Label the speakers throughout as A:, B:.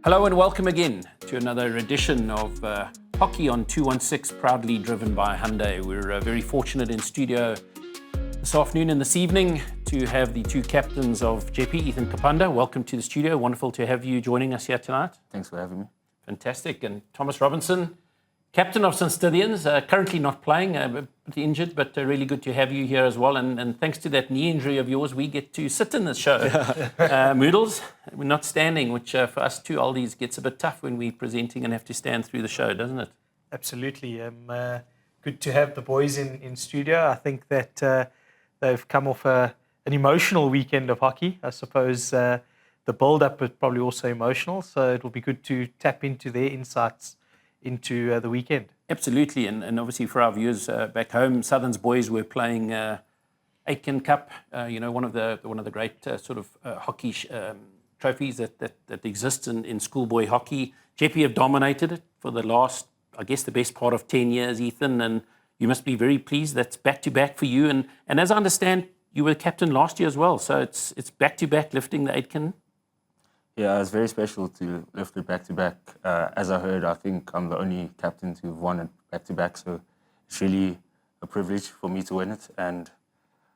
A: Hello and welcome again to another edition of Hockey on 216, proudly driven by Hyundai. We're very fortunate in studio this afternoon and this evening to have the two captains of Jeppy, Aiken Cup. Welcome to the studio. Wonderful to have you joining us here tonight.
B: Thanks for having me.
A: Fantastic. And Thomas Robinson, captain of St. Stillians, currently not playing, a bit injured, but really good to have you here as well. And thanks to that knee injury of yours, we get to sit in this show. Moodles, we're not standing, which for us two oldies gets a bit tough when we're presenting and have to stand through the show, doesn't it?
C: Absolutely. Good to have the boys in studio. I think that they've come off an emotional weekend of hockey. I suppose the build-up was probably also emotional, so it will be good to tap into their insights into the weekend.
A: Absolutely, and obviously for our viewers back home, Southern's boys were playing Aiken Cup. One of the great hockey trophies that exists in schoolboy hockey. Jeppy have dominated it for the last, I guess, the best part of 10 years, Ethan, and you must be very pleased. That's back-to-back for you, and as I understand, you were captain last year as well, so it's back-to-back lifting the Aiken.
B: Yeah, it's very special to lift it back-to-back. As I heard, I think I'm the only captain to have won it back-to-back, so it's really a privilege for me to win it. And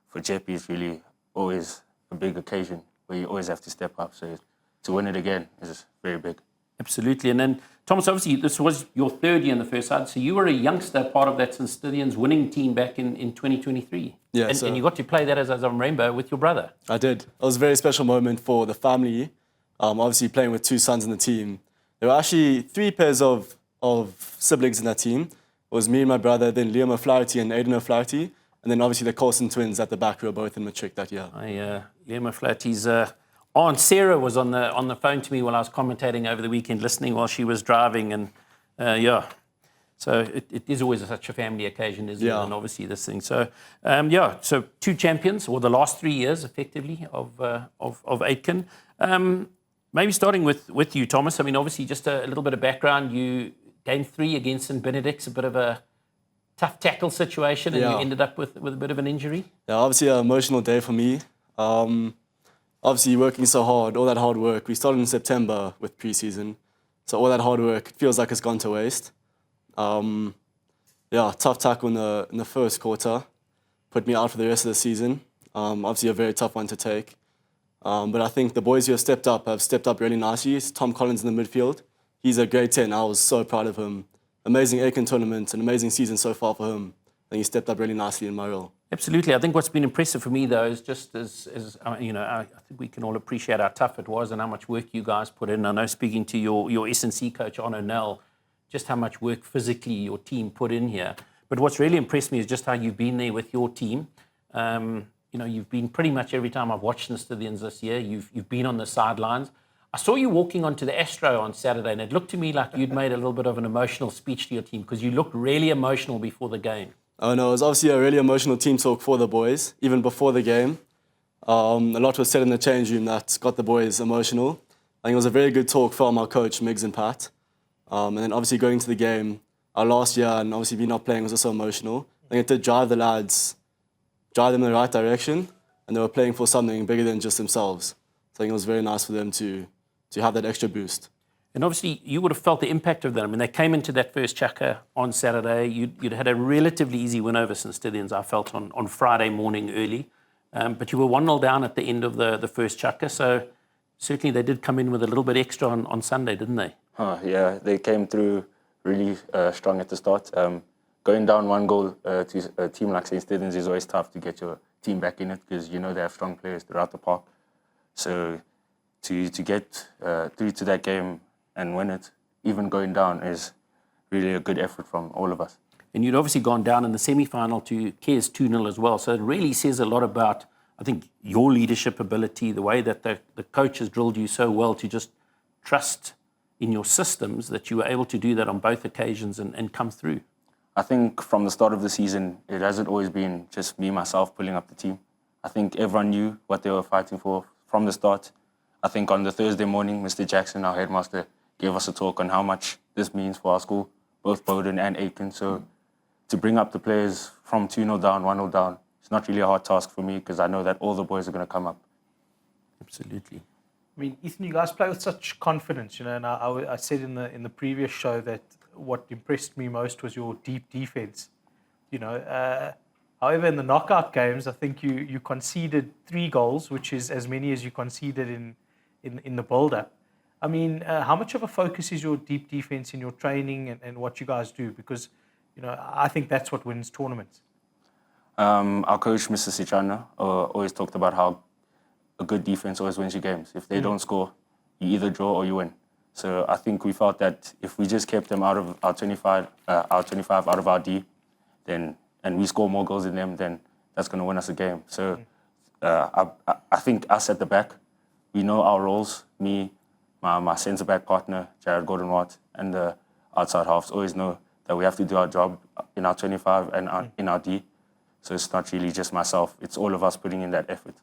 B: for Jeppy, it's really always a big occasion where you always have to step up. So to win it again is very big.
A: Absolutely. And then, Thomas, obviously, this was your third year in the first side, so you were a youngster, part of that St. Stillians winning team back in 2023.
D: Yeah,
A: and you got to play that as a rainbow with your brother.
D: I did. It was a very special moment for the family. Obviously, playing with two sons in the team. There were actually three pairs of siblings in that team. It was me and my brother, then Liam O'Flaherty and Aidan O'Flaherty, and then obviously the Coulson twins at the back who were both in matric that year.
A: Liam O'Flaherty's Aunt Sarah was on the phone to me while I was commentating over the weekend, listening while she was driving, and so it is always such a family occasion, isn't it? And obviously this thing. So so two champions, or the last 3 years, effectively, of Aiken. Maybe starting with you, Thomas. I mean, obviously, just a little bit of background. You game 3 against St. Benedict's, a bit of a tough tackle situation, and you ended up with a bit of an injury.
D: Yeah, obviously an emotional day for me. Obviously, working so hard, all that hard work. We started in September with preseason, so all that hard work feels like it's gone to waste. Tough tackle in the first quarter, put me out for the rest of the season. Obviously, a very tough one to take. But I think the boys who have stepped up really nicely. It's Tom Collins in the midfield. He's a great 10. I was so proud of him. Amazing Aiken tournament, an amazing season so far for him. I think he stepped up really nicely in my role.
A: Absolutely. I think what's been impressive for me, though, is just as I think we can all appreciate how tough it was and how much work you guys put in. I know, speaking to your S&C coach, Arno Nell, just how much work physically your team put in here. But what's really impressed me is just how you've been there with your team. You've been pretty much every time I've watched the Stillians this year, you've been on the sidelines. I saw you walking onto the Astro on Saturday, and it looked to me like you'd made a little bit of an emotional speech to your team because you looked really emotional before the game.
D: Oh no, it was obviously a really emotional team talk for the boys, even before the game. A lot was said in the change room that got the boys emotional. I think it was a very good talk from our coach, Miggs and Pat. And then obviously going to the game, our last year, and obviously me not playing was also emotional. I think it did drive the lads, drive them in the right direction, and they were playing for something bigger than just themselves. So I think it was very nice for them to have that extra boost.
A: And obviously, you would have felt the impact of that. I mean, they came into that first chukker on Saturday. You'd had a relatively easy win over St. Stillians, I felt, on Friday morning early. But you were 1-0 down at the end of the first chukker. So certainly they did come in with a little bit extra on Sunday, didn't they?
B: Yeah, they came through really strong at the start. Going down 1 goal to a team like St. Stillians is always tough to get your team back in it because they have strong players throughout the park. So to get through to that game and win it, even going down, is really a good effort from all of us.
A: And you'd obviously gone down in the semi-final to Cairns 2-0 as well. So it really says a lot about, I think, your leadership ability, the way that the coach has drilled you so well to just trust in your systems that you were able to do that on both occasions and come through.
B: I think from the start of the season, it hasn't always been just me, myself, pulling up the team. I think everyone knew what they were fighting for from the start. I think on the Thursday morning, Mr. Jackson, our headmaster, gave us a talk on how much this means for our school, both Bowden and Aiken. So to bring up the players from 2-0 down, 1-0 down, it's not really a hard task for me because I know that all the boys are going to come up.
A: Absolutely.
C: I mean, Ethan, you guys play with such confidence, and I said in the previous show that what impressed me most was your deep defense. However, in the knockout games, I think you conceded 3 goals, which is as many as you conceded in the build-up. I mean, how much of a focus is your deep defense in your training and what you guys do? Because, I think that's what wins tournaments.
B: Our coach, Mr. Sichana, always talked about how a good defense always wins you games. If they don't score, you either draw or you win. So I think we felt that if we just kept them out of our 25 out of our D, and we score more goals than them, then that's going to win us a game. So I think us at the back, we know our roles. Me, my centre-back partner, Jared Gordon-Watt, and the outside halves always know that we have to do our job in our 25 and in our D. So it's not really just myself. It's all of us putting in that effort.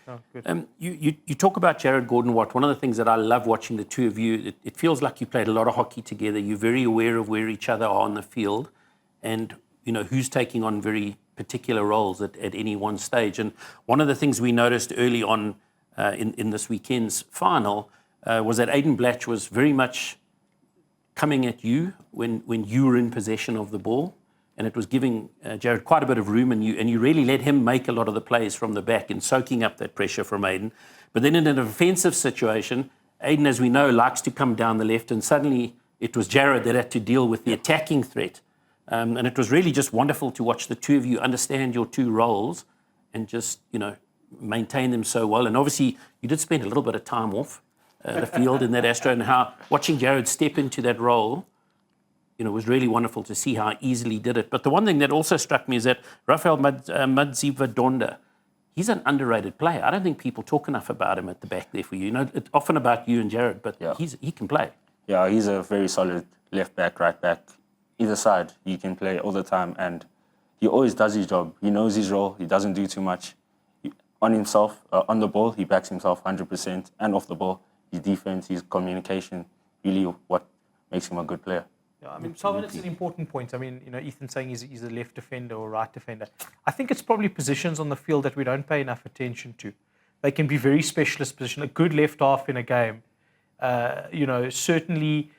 C: Oh, good.
A: You talk about Jared Gordon-Watt. One of the things that I love watching the two of you, it feels like you played a lot of hockey together. You're very aware of where each other are on the field and, who's taking on very particular roles at any one stage. And one of the things we noticed early on in this weekend's final was that Aidan Blatch was very much coming at you when you were in possession of the ball. And it was giving Jared quite a bit of room, and you really let him make a lot of the plays from the back and soaking up that pressure from Aidan. But then in a defensive situation, Aidan, as we know, likes to come down the left, and suddenly it was Jared that had to deal with the attacking threat. And it was really just wonderful to watch the two of you understand your two roles and just, maintain them so well. And obviously, you did spend a little bit of time off the field in that Astro, and how watching Jared step into that role, it was really wonderful to see how easily he did it. But the one thing that also struck me is that Rafael Madzivadonda, he's an underrated player. I don't think people talk enough about him at the back there for you. It's often about you and Jared, but he can play.
B: Yeah, he's a very solid left back, right back. Either side, he can play all the time, and he always does his job. He knows his role. He doesn't do too much. On the ball, he backs himself 100%, and off the ball, his defense, his communication, really what makes him a good player.
C: Yeah, I mean, Salman, it's an important point. I mean, Ethan saying he's a left defender or right defender. I think it's probably positions on the field that we don't pay enough attention to. They can be very specialist position. A good left half in a game, certainly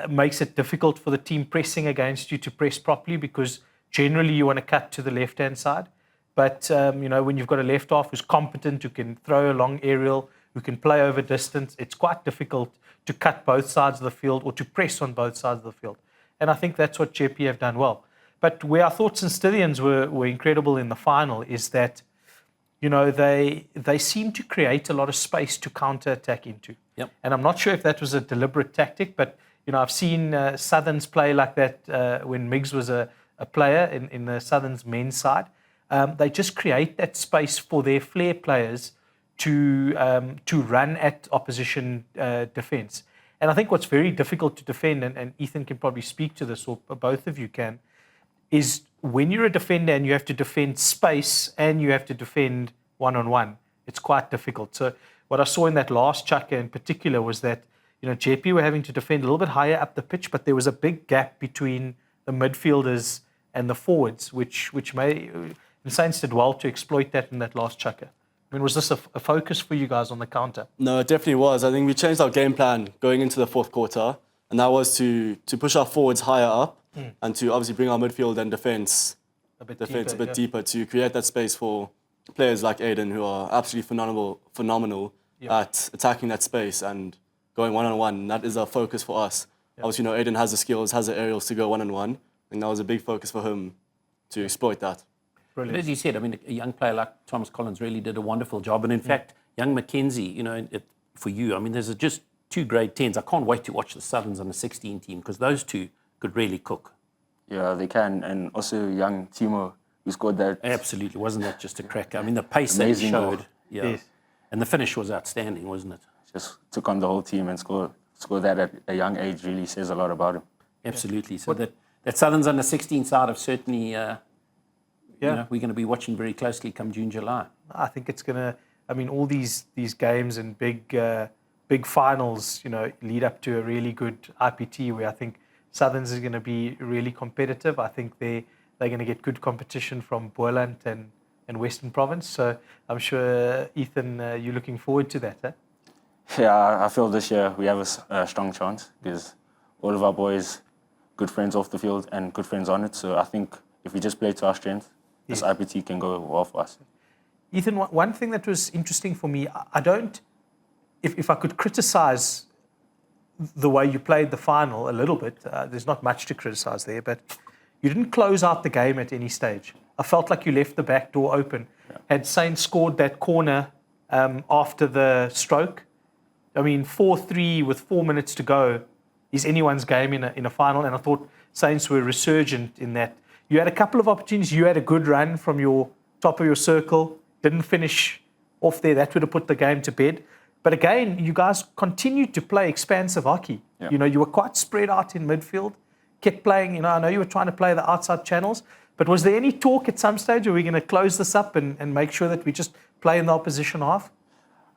C: makes it difficult for the team pressing against you to press properly, because generally you want to cut to the left-hand side. But, when you've got a left half who's competent, who can throw a long aerial, who can play over distance, it's quite difficult to cut both sides of the field or to press on both sides of the field. And I think that's what Jeppy have done well. But where I thought St. Stithians were incredible in the final is that, they seem to create a lot of space to counter-attack into.
A: Yep.
C: And I'm not sure if that was a deliberate tactic, but, I've seen Southerns play like that when Miggs was a player in the Southerns men's side. They just create that space for their flair players to run at opposition defence. And I think what's very difficult to defend, and Ethan can probably speak to this, or both of you can, is when you're a defender and you have to defend space and you have to defend one-on-one, it's quite difficult. So what I saw in that last chukker in particular was that, Jeppy were having to defend a little bit higher up the pitch, but there was a big gap between the midfielders and the forwards, which the Saints did well to exploit that in that last chukker. I mean, was this a focus for you guys on the counter?
D: No, it definitely was. I think we changed our game plan going into the fourth quarter, and that was to push our forwards higher up and to obviously bring our midfield and defence a bit deeper to create that space for players like Aidan, who are absolutely phenomenal at attacking that space and going one-on-one. That is our focus for us. Obviously, Aidan has the skills, has the aerials to go one-on-one, and that was a big focus for him to exploit that.
A: Brilliant. But as you said, I mean, a young player like Thomas Collins really did a wonderful job. And in fact, young Mackenzie, for you, I mean, there's just 2 grade 10s. I can't wait to watch the Southerns on the 16 team, because those two could really cook.
B: Yeah, they can. And also young Timo, who scored that.
A: Absolutely. Wasn't that just a cracker? I mean, the pace that he showed.
B: Goal.
A: Yeah. Yes. And the finish was outstanding, wasn't it?
B: Just took on the whole team and score that at a young age really says a lot about him.
A: Absolutely. So that Southerns under 16 side of certainly... we're going to be watching very closely come June, July.
C: I think it's going to, all these games and big finals, lead up to a really good IPT where I think Southerns is going to be really competitive. I think they're going to get good competition from Boland and Western Province. So I'm sure, Ethan, you're looking forward to that, eh?
B: Yeah, I feel this year we have a strong chance because all of our boys, good friends off the field and good friends on it. So I think if we just play to our strength, this IPT can go well for us.
C: Ethan, one thing that was interesting for me, I don't, if I could criticize the way you played the final a little bit, there's not much to criticize there, but you didn't close out the game at any stage. I felt like you left the back door open. Yeah. Had Saints scored that corner after the stroke, I mean, 4-3 with 4 minutes to go is anyone's game in a final, and I thought Saints were resurgent in that. You had a couple of opportunities. You had a good run from your top of your circle, didn't finish off there. That would have put the game to bed. But again, you guys continued to play expansive hockey. Yeah. You know, you were quite spread out in midfield, kept playing. You know, I know you were trying to play the outside channels, but was there any talk at some stage, are we going to close this up and make sure that we just play in the opposition half?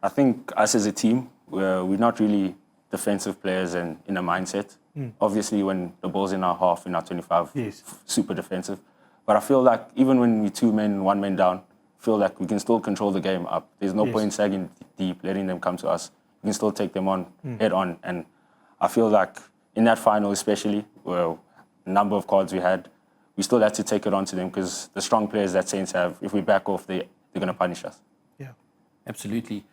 B: I think us as a team, we're not really defensive players and in a mindset. Obviously, when the ball's in our half, in our 25, yes, super defensive. But I feel like even when we 2 men, 1 man down, feel like we can still control the game up. There's no point sagging deep, letting them come to us. We can still take them on, head on. And I feel like in that final especially, where the number of cards we had, we still had to take it on to them because the strong players that Saints have, if we back off, they're going to punish us.
A: Yeah, absolutely.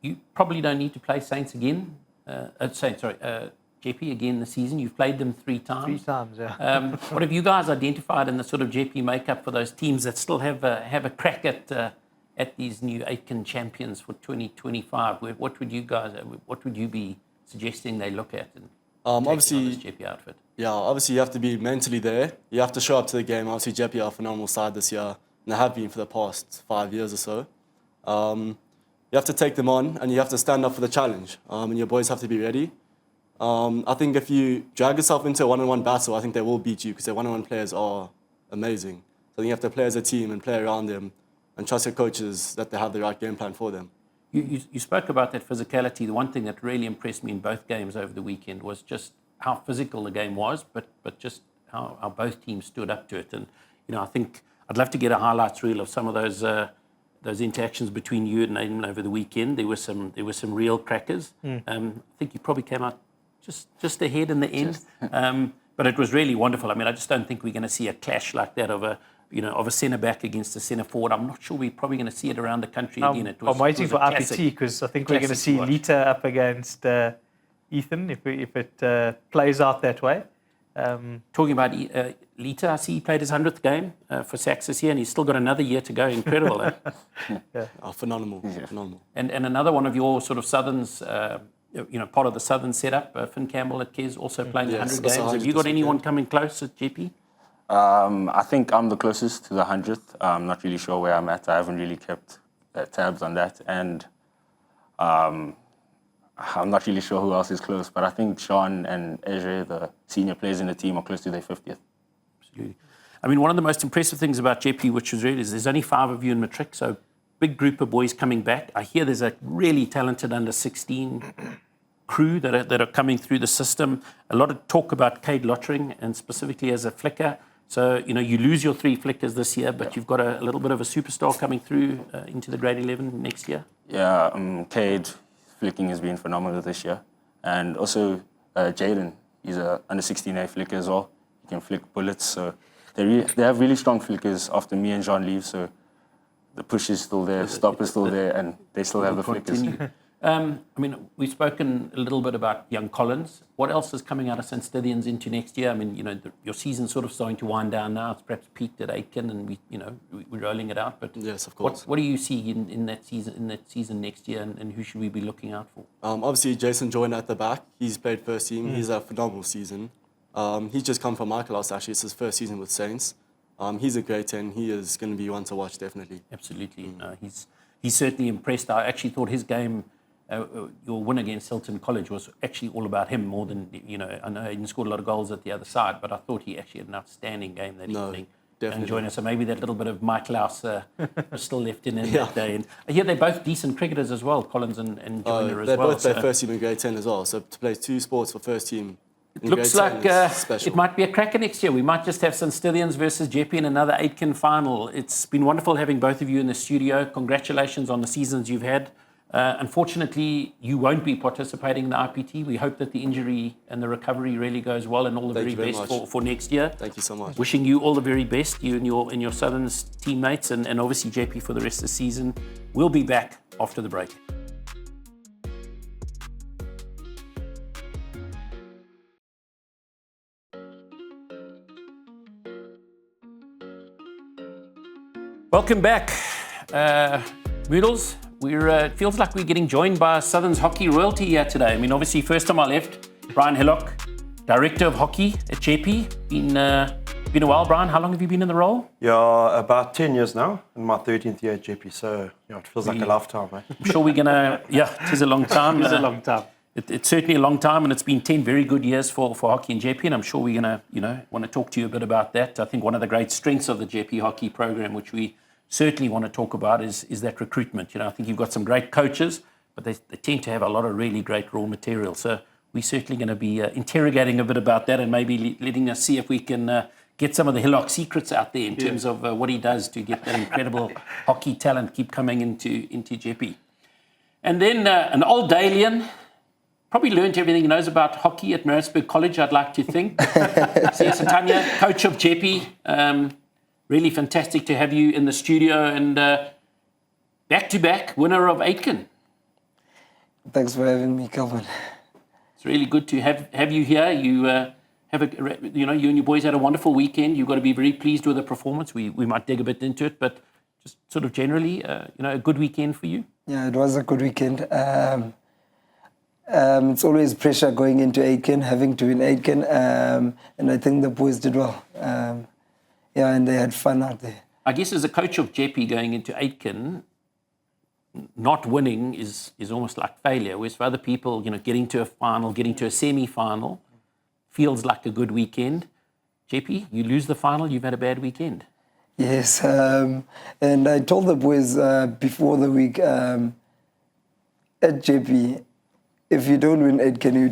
A: You probably don't need to play Saints again. Jeppy again this season. You've played them 3 times.
C: 3 times, yeah.
A: What have you guys identified in the sort of Jeppy makeup for those teams that still have a crack at these new Aiken champions for 2025? What would you be suggesting they look at?
D: Obviously,
A: this Jeppy outfit.
D: Yeah, obviously you have to be mentally there. You have to show up to the game. Obviously, Jeppy are a phenomenal side this year, and they have been for the past 5 years or so. You have to take them on, and you have to stand up for the challenge. And your boys have to be ready. I think if you drag yourself into a one-on-one battle, I think they will beat you because their one-on-one players are amazing. So I think you have to play as a team and play around them and trust your coaches that they have the right game plan for them.
A: You spoke about that physicality. The one thing that really impressed me in both games over the weekend was just how physical the game was, but just how both teams stood up to it. And, you know, I think I'd love to get a highlights reel of some of those interactions between you and Aiken over the weekend. There were some real crackers. I think you probably came out just ahead in the end. But it was really wonderful. I mean, I just don't think we're going to see a clash like that of a centre back against a centre forward. I'm not sure we're probably going to see it around the country again.
C: I'm waiting for IPT because I think we're going to see Lita up against Ethan if it plays out that way.
A: Talking about Lita, I see he played his 100th game for Sax this year, and he's still got another year to go. Incredible, eh?
D: Yeah. Oh, phenomenal, phenomenal.
A: And another one of your sort of Southerns, part of the Southern setup, Finn Campbell at Kes, also playing 100 games. Have you got anyone coming close at Jeppy?
B: I think I'm the closest to the 100th. I'm not really sure where I'm at. I haven't really kept tabs on that. And I'm not really sure who else is close, but I think Sean and Ezra, the senior players in the team, are close to their 50th.
A: Absolutely. I mean, one of the most impressive things about Jeppy, which was really, is there's only 5 of you in matric, so big group of boys coming back. I hear there's a really talented under-16 crew that are coming through the system. A lot of talk about Cade Lottering, and specifically as a flicker. So, you lose your 3 flickers this year, but you've got a little bit of a superstar coming through into the grade 11 next year.
B: Yeah, Cade flicking has been phenomenal this year. And also Jaden, he's a under-16A flicker as well. He can flick bullets. So they have really strong flickers after me and Jean leave. So the push is still there, stop is still there, and they still have the flickers.
A: I mean, we've spoken a little bit about young Collins. What else is coming out of St. Stithians into next year? I mean, your season's sort of starting to wind down now. It's perhaps peaked at Aiken, and we're rolling it out. But
D: yes, of course.
A: What do you see in that season next year, and who should we be looking out for?
D: Obviously, Jason Joyner at the back. He's played first team. He's a phenomenal season. He's just come from Michaelos, actually. It's his first season with Saints. He's a great 10. He is going to be one to watch, definitely.
A: Absolutely. He's certainly impressed. I actually thought his game, your win against Hilton College, was actually all about him more than, I know he didn't score a lot of goals at the other side, but I thought he actually had an outstanding game that evening.
D: Definitely.
A: Join us. So maybe that little bit of Mike Laus was still left in that day. And I hear they're both decent cricketers as well, Collins and Joyner as well.
D: They're both their first team in grade 10 as well. So to play 2 sports for first team in
A: looks
D: grade 10
A: like
D: is special.
A: it might be a cracker next year. We might just have St. Stithians versus Jeppy in another Aiken final. It's been wonderful having both of you in the studio. Congratulations on the seasons you've had. Unfortunately, you won't be participating in the IPT. We hope that the injury and the recovery really goes well, and all the
D: Thank
A: very
D: you very
A: best for next year.
D: Thank you so much.
A: Wishing you all the very best, you and your Southerns teammates, and obviously Jeppy for the rest of the season. We'll be back after the break. Welcome back, Moodles. It feels like we're getting joined by Southern's hockey royalty here today. I mean, obviously, first time I left, Brian Hillock, Director of Hockey at Jeppy. Been a while, Brian. How long have you been in the role?
E: Yeah, about 10 years now, in my 13th year at Jeppy. So, it feels like a lifetime, mate.
A: I'm sure we're going to, it is a long time.
C: It's a long time.
A: It's certainly a long time, and it's been 10 very good years for hockey in Jeppy, and I'm sure we're going to, want to talk to you a bit about that. I think one of the great strengths of the Jeppy hockey program, which we certainly want to talk about, is that recruitment. I think you've got some great coaches, but they tend to have a lot of really great raw material. So we're certainly going to be interrogating a bit about that, and maybe letting us see if we can get some of the Hillock secrets out there in terms of what he does to get that incredible hockey talent keep coming into Jeppy. And then an old Dalian, probably learned everything he knows about hockey at Maritzburg College, I'd like to think. Sia Satanya, coach of Jeppy. Really fantastic to have you in the studio, and back-to-back winner of Aiken.
F: Thanks for having me, Calvin.
A: It's really good to have you here. You you and your boys had a wonderful weekend. You've got to be very pleased with the performance. We might dig a bit into it, but just sort of generally, a good weekend for you.
F: Yeah, it was a good weekend. It's always pressure going into Aiken, having to win Aiken, and I think the boys did well. And they had fun out there.
A: I guess as a coach of Jeppy going into Aiken, not winning is almost like failure. Whereas for other people, getting to a final, getting to a semi-final feels like a good weekend. Jeppy, you lose the final, you've had a bad weekend.
F: Yes, and I told the boys before the week at Jeppy, if you don't win Aiken, you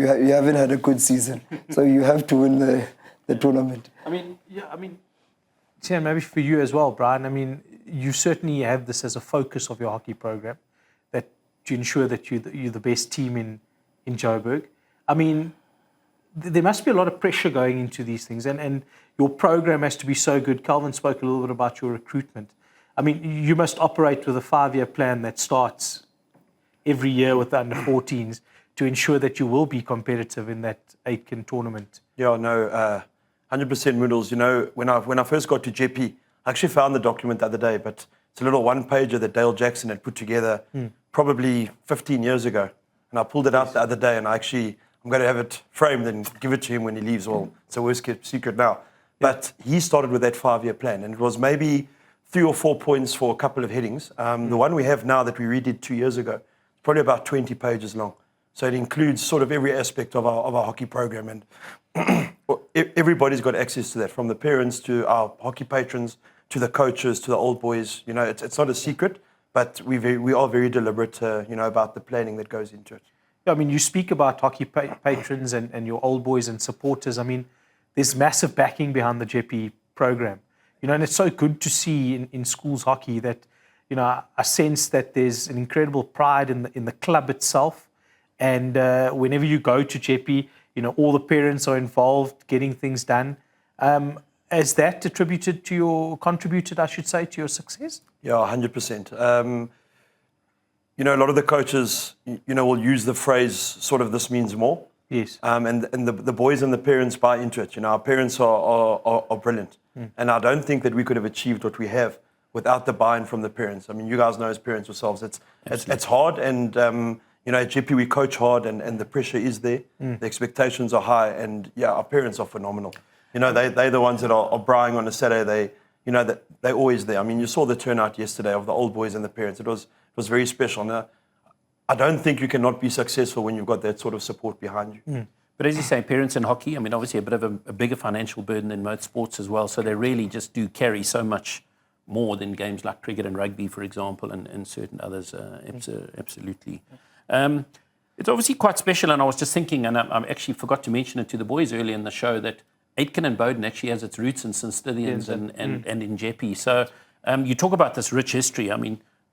F: haven't had a good season. So you have to win the tournament.
C: Maybe for you as well, Brian. You certainly have this as a focus of your hockey program, that to ensure that you're the best team in Joburg. There must be a lot of pressure going into these things, and your program has to be so good. Calvin spoke a little bit about your recruitment. You must operate with a 5-year plan that starts every year with the under-14s to ensure that you will be competitive in that Aiken tournament.
E: 100% Moodles. When I first got to Jeppy, I actually found the document the other day, but it's a little one-pager that Dale Jackson had put together probably 15 years ago. And I pulled it out the other day, and I'm going to have it framed and give it to him when he leaves. Well, it's a worst-kept secret now. But he started with that 5-year plan, and it was maybe 3 or 4 points for a couple of headings. The one we have now that we redid 2 years ago, it's probably about 20 pages long. So it includes sort of every aspect of our hockey program, and everybody's got access to that, from the parents to our hockey patrons to the coaches to the old boys. It's not a secret, but we are very deliberate, about the planning that goes into it.
C: You speak about hockey patrons and your old boys and supporters. There's massive backing behind the Jeppy program. And it's so good to see in schools hockey that, I sense that there's an incredible pride in the club itself. And whenever you go to Jeppy, all the parents are involved getting things done. Has that contributed, I should say, to your success?
E: Yeah, 100%. A lot of the coaches, will use the phrase sort of "this means more."
C: Yes.
E: And the boys and the parents buy into it. Our parents are brilliant. And I don't think that we could have achieved what we have without the buy-in from the parents. You guys know as parents yourselves, it's hard, and at Jeppy we coach hard, and the pressure is there. The expectations are high, and our parents are phenomenal. They're the ones that are buying on a Saturday. That they're always there. You saw the turnout yesterday of the old boys and the parents. It was very special. Now, I don't think you cannot be successful when you've got that sort of support behind you.
A: But as you say, parents in hockey, obviously a bit of a bigger financial burden than most sports as well. So they really just do carry so much more than games like cricket and rugby, for example, and certain others. Absolutely. It's obviously quite special, and I was just thinking, and I actually forgot to mention it to the boys earlier in the show, that Aiken and Bowden actually has its roots in St. Stithians and in Jeppy. So you talk about this rich history.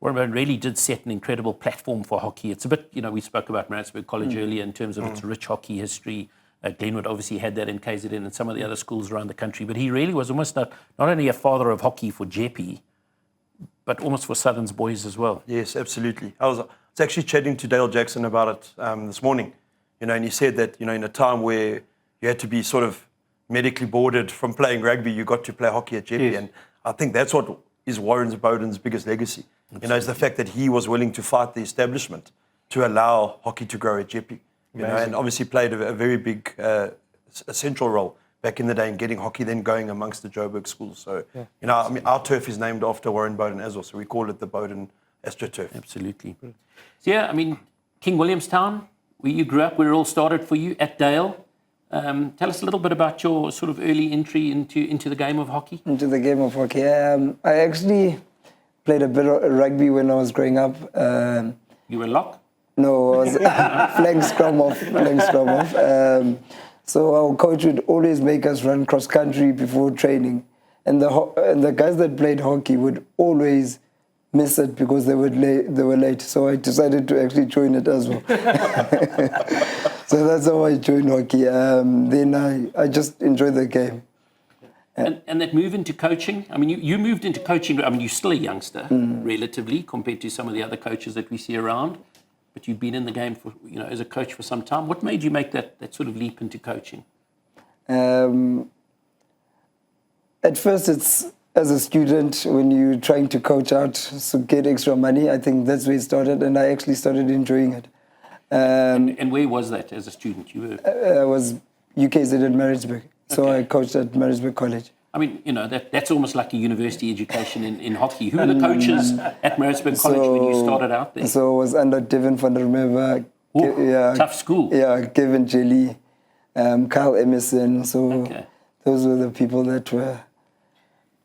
A: Warren Bowden really did set an incredible platform for hockey. It's a bit, we spoke about Maritzburg College earlier in terms of its rich hockey history. Glenwood obviously had that in KZN and some of the other schools around the country. But he really was almost not only a father of hockey for Jeppy, but almost for Southern's boys as well.
E: Yes, absolutely. I was actually chatting to Dale Jackson about it this morning, and he said that, in a time where you had to be sort of medically boarded from playing rugby, you got to play hockey at Jeppy. Yes. And I think that's what is Warren Bowden's biggest legacy, is the fact that he was willing to fight the establishment to allow hockey to grow at Jeppy. And obviously played a very big, a central role back in the day in getting hockey then going amongst the Joburg schools. So, our turf is named after Warren Bowden as well. So we call it the Bowden AstroTurf.
A: Absolutely. So, King Williamstown, where you grew up, where it all started for you at Dale. Tell us a little bit about your sort of early entry into the game of hockey.
F: Into the game of hockey. I actually played a bit of rugby when I was growing up.
A: You were lock?
F: No, I was flank scrum off. So our coach would always make us run cross country before training, and the guys that played hockey would always miss it because they were late. So I decided to actually join it as well. So that's how I joined hockey. Then I just enjoyed the game.
A: And that move into coaching, you moved into coaching, you're still a youngster, relatively, compared to some of the other coaches that we see around. But you've been in the game for, as a coach for some time. What made you make that sort of leap into coaching?
F: At first, it's as a student, when you're trying to coach out to get extra money, I think that's where it started, and I actually started enjoying it.
A: And where was that as a student? You were?
F: I was UKZ at Maritzburg, so I coached at Maritzburg College.
A: That's almost like a university education in hockey. Who were the coaches at Maritzburg College when you started out there?
F: So I was under Devin van der Merwe.
A: Tough school.
F: Yeah, Kevin Jelly, Kyle Emerson. So those were the people that were...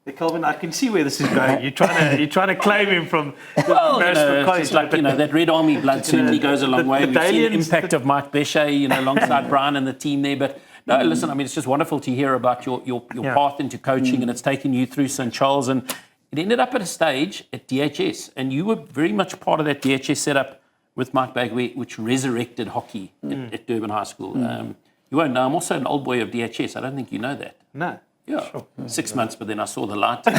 C: Hey, Calvin, I can see where this is going. You're trying to claim him from Maritzburg College.
A: It's like, that Red Army blood certainly goes a long way. We've seen the impact of Mike Bechet, alongside Brian and the team there. But no, listen, it's just wonderful to hear about your path into coaching, and it's taken you through St. Charles, and it ended up at a stage at DHS, and you were very much part of that DHS setup with Mike Bagway, which resurrected hockey at Durban High School. You won't know, I'm also an old boy of DHS. I don't think you know that.
C: No.
A: Yeah, sure. 6 months, but then I saw the light.
C: You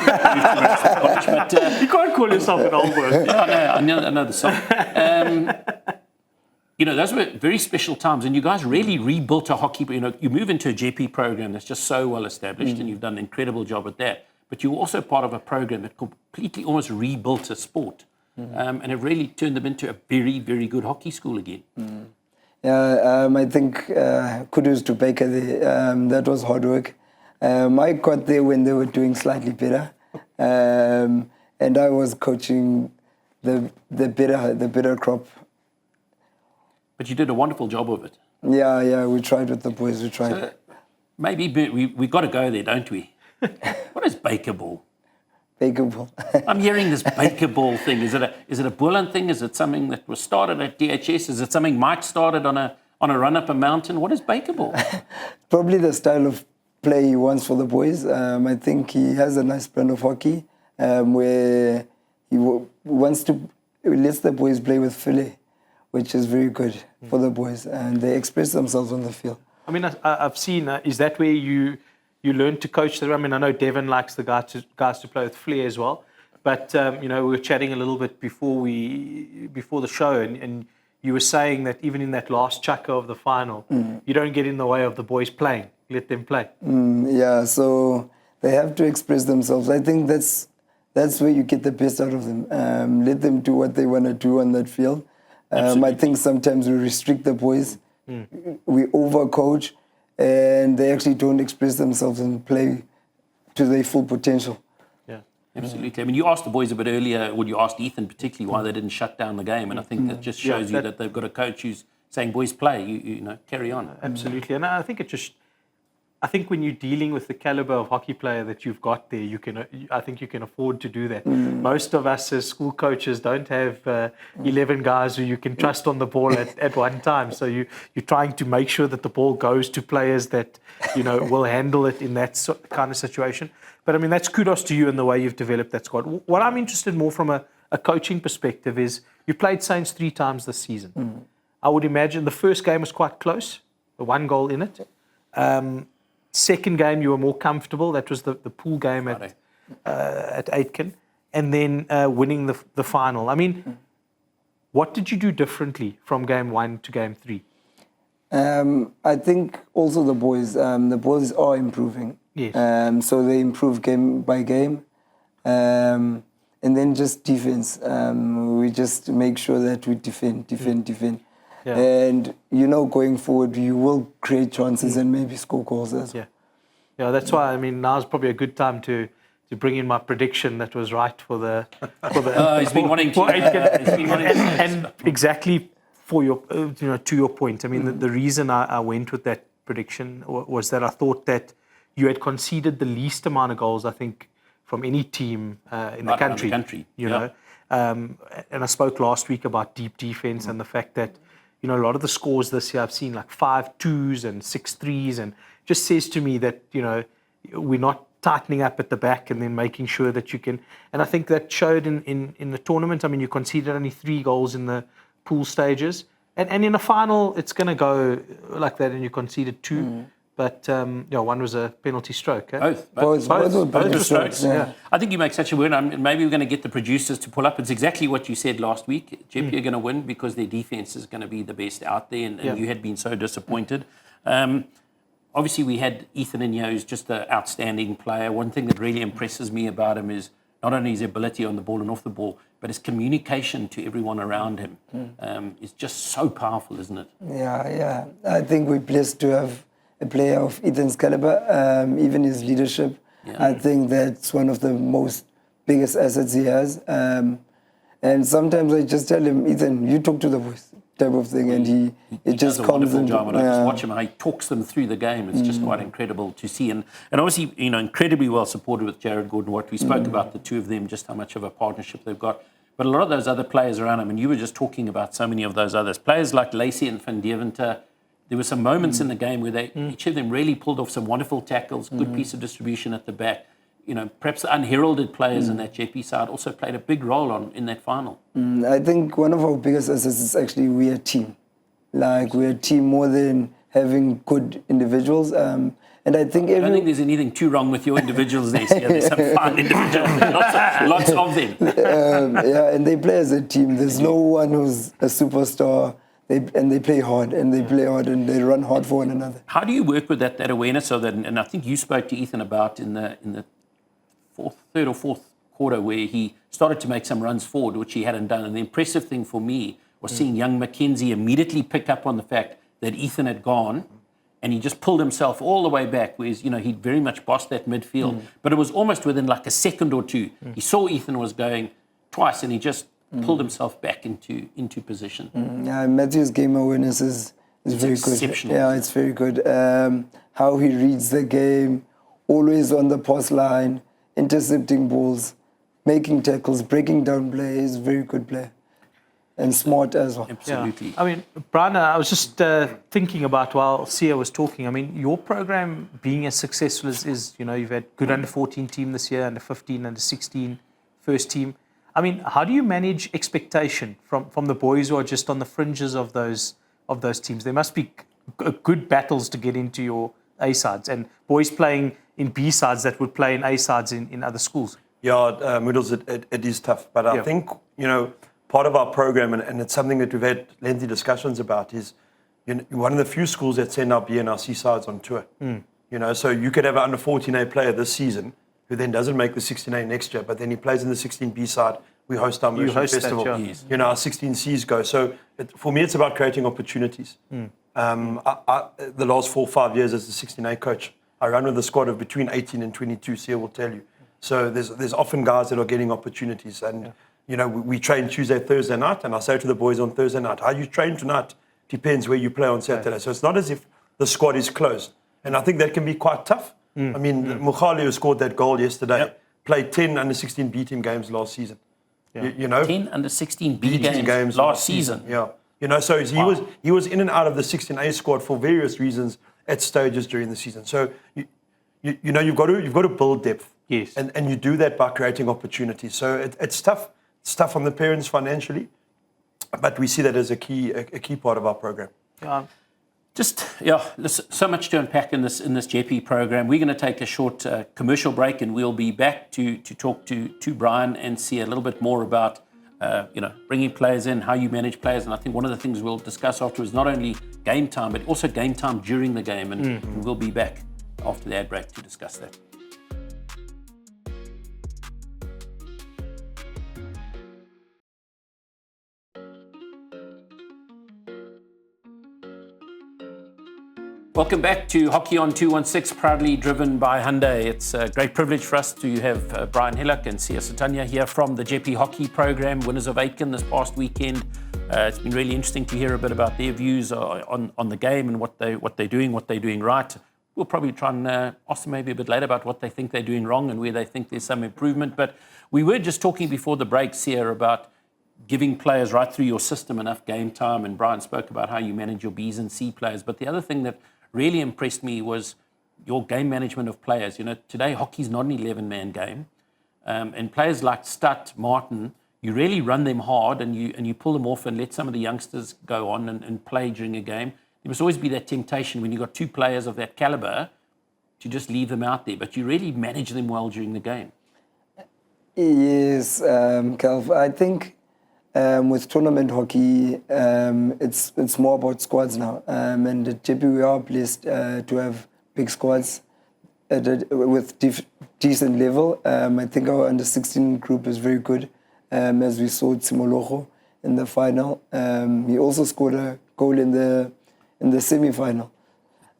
C: can't call yourself an old boy.
A: Yeah, I know the song. Those were very special times, and you guys really rebuilt a hockey. You move into a JP program that's just so well established, and you've done an incredible job at that. But you're also part of a program that completely almost rebuilt a sport, and it really turned them into a very, very good hockey school again.
F: Yeah, I think kudos to Baker there. That was hard work. I got there when they were doing slightly better, and I was coaching the better crop.
A: But you did a wonderful job of it.
F: Yeah, we tried with the boys. We tried.
A: So maybe we've got to go there, don't we? What is Baker Ball?
F: Baker Ball.
A: I'm hearing this Baker Ball thing. Is it a Boland thing? Is it something that was started at DHS? Is it something Mike started on a run up a mountain? What is Baker Ball?
F: Probably the style of play he wants for the boys. I think he has a nice brand of hockey where he wants to lets the boys play with filet, which is very good for the boys, and they express themselves on the field.
C: I've seen. Is that where you learn to coach? I know Devin likes the guys to play with flair as well. But we were chatting a little bit before the show, and you were saying that even in that last chukker of the final, you don't get in the way of the boys playing. Let them play.
F: Yeah, so they have to express themselves. I think that's where you get the best out of them. Let them do what they want to do on that field. I think sometimes we restrict the boys. We overcoach, and they actually don't express themselves and play to their full potential.
C: Yeah,
A: absolutely. You asked the boys a bit earlier, or you asked Ethan particularly, why they didn't shut down the game, and I think that just shows you that they've got a coach who's saying, "Boys, play. You carry on."
C: Absolutely, and I think I think when you're dealing with the caliber of hockey player that you've got there, I think you can afford to do that. Most of us as school coaches don't have 11 guys who you can trust on the ball at one time. So you're trying to make sure that the ball goes to players that will handle it in that kind of situation. But that's kudos to you and the way you've developed that squad. What I'm interested more from a a coaching perspective is you played Saints 3 times this season. I would imagine the first game was quite close, the 1 goal in it. Second game, you were more comfortable. That was the pool game at Aiken. And then winning the final. I mean, what did you do differently from game 1 to game 3?
F: I think also the boys are improving.
C: Yes.
F: So they improve game by game. And then just defense. We just make sure that we defend.
C: Yeah.
F: And, going forward, you will create chances and maybe score goals as well.
C: Yeah, that's why, I mean, now's probably a good time to bring in my prediction that was right for the
A: He's been wanting to.
C: and exactly for your, to your point. I mean, the reason I went with that prediction was that I thought that you had conceded the least amount of goals, I think, from any team in the country. You know, and I spoke last week about deep defense and the fact that, a lot of the scores this year I've seen like 5-2s and 6-3s, and just says to me that, we're not tightening up at the back and then making sure that you can. And I think that showed in the tournament. I mean, you conceded only 3 goals in the pool stages. And in a final, it's going to go like that, and you conceded 2. But, one was a penalty stroke. Eh?
F: Both were
A: strokes. Yeah. I think you make such a win. Maybe we're going to get the producers to pull up. It's exactly what you said last week. Jeppy are going to win because their defense is going to be the best out there, and you had been so disappointed. Obviously, we had Ethan Inyo, who's just an outstanding player. One thing that really impresses me about him is not only his ability on the ball and off the ball, but his communication to everyone around him is just so powerful, isn't it?
F: Yeah. I think we're blessed to have a player of Ethan's caliber, even his leadership. Yeah. I think that's one of the most biggest assets he has. And sometimes I just tell him, Ethan, you talk to the boys, type of thing, and he just comes in.
A: I just watch him how he talks them through the game. It's just quite incredible to see, and obviously incredibly well supported with Jared Gordon. What we spoke about, the two of them, just how much of a partnership they've got. But a lot of those other players around him, and you were just talking about so many of those others, players like Lacey and Van Deventer. There were some moments in the game where each of them really pulled off some wonderful tackles, good piece of distribution at the back. Perhaps the unheralded players in that Jeppy side also played a big role in that final.
F: I think one of our biggest assets is actually we're a team. Like, we're a team more than having good individuals. And I think
A: I don't think there's anything too wrong with your individuals there. There's some fine individuals, lots of them.
F: And they play as a team. There's no one who's a superstar. They play hard, and they run hard for one another.
A: How do you work with that awareness of that? And I think you spoke to Ethan about in the third or fourth quarter where he started to make some runs forward, which he hadn't done. And the impressive thing for me was seeing young Mackenzie immediately pick up on the fact that Ethan had gone, and he just pulled himself all the way back, whereas, he'd very much bossed that midfield. But it was almost within like a second or two. He saw Ethan was going twice, and he just pulled himself back into position.
F: Matthew's game awareness is very good.
A: Exceptional.
F: Yeah, it's very good. How he reads the game, always on the pass line, intercepting balls, making tackles, breaking down play. He's a very good player. And smart as well.
A: Absolutely.
C: Yeah. I mean, Brian, I was just thinking about while Sia was talking. I mean, your program being as successful as you've had good under 14 team this year, under 15, under 16 first team. I mean, how do you manage expectation from the boys who are just on the fringes of those teams? There must be good battles to get into your A sides, and boys playing in B sides that would play in A sides in other schools.
E: Yeah, Moodles, it is tough. But I think, part of our program, and it's something that we've had lengthy discussions about, is one of the few schools that send our B and our C sides on tour. So you could have an under 14A player this season who then doesn't make the 16A next year, but then he plays in the 16B side. We host our Merchant Festival.
C: That, yeah.
E: Our 16Cs go. So for me, it's about creating opportunities. The last 4 or 5 years as a 16A coach, I run with a squad of between 18 and 22, Sia will tell you. So there's often guys that are getting opportunities. And, we train Tuesday, Thursday night, and I say to the boys on Thursday night, how you train tonight depends where you play on Saturday. Right. So it's not as if the squad is closed. And I think that can be quite tough. I mean, Mukhali, who scored that goal yesterday, played 10 under 16 B team games last season.
A: Yeah. 10 under 16 B games last season.
E: Yeah. So he was in and out of the 16A squad for various reasons at stages during the season. So you've got to build depth.
C: Yes.
E: And you do that by creating opportunities. So it's tough It's tough on the parents financially, but we see that as a key part of our program.
C: Yeah.
A: Listen, so much to unpack in this Jeppy program. We're going to take a short commercial break, and we'll be back to talk to Brian and see a little bit more about bringing players in, how you manage players. And I think one of the things we'll discuss after is not only game time, but also game time during the game. And we'll be back after the ad break to discuss that. Welcome back to Hockey on 216, proudly driven by Hyundai. It's a great privilege for us to have Brian Hillock and Sia Satanya here from the Jeppy hockey program, winners of Aiken this past weekend. It's been really interesting to hear a bit about their views on the game and what they're doing right. We'll probably try and ask them maybe a bit later about what they think they're doing wrong and where they think there's some improvement. But we were just talking before the break, Sia, about giving players right through your system enough game time, and Brian spoke about how you manage your B's and C players. But the other thing that really impressed me was your game management of players. Today hockey's not an 11-man game, and players like Stutt, Martin, you really run them hard and you pull them off and let some of the youngsters go on and play during a game. There must always be that temptation when you've got two players of that caliber to just leave them out there, but you really manage them well during the game.
F: Yes, Calv. I think with tournament hockey, it's more about squads now. And at Jeppy, we are blessed to have big squads with decent level. I think our under-16 group is very good, as we saw Tsimologo in the final. He also scored a goal in the semi-final.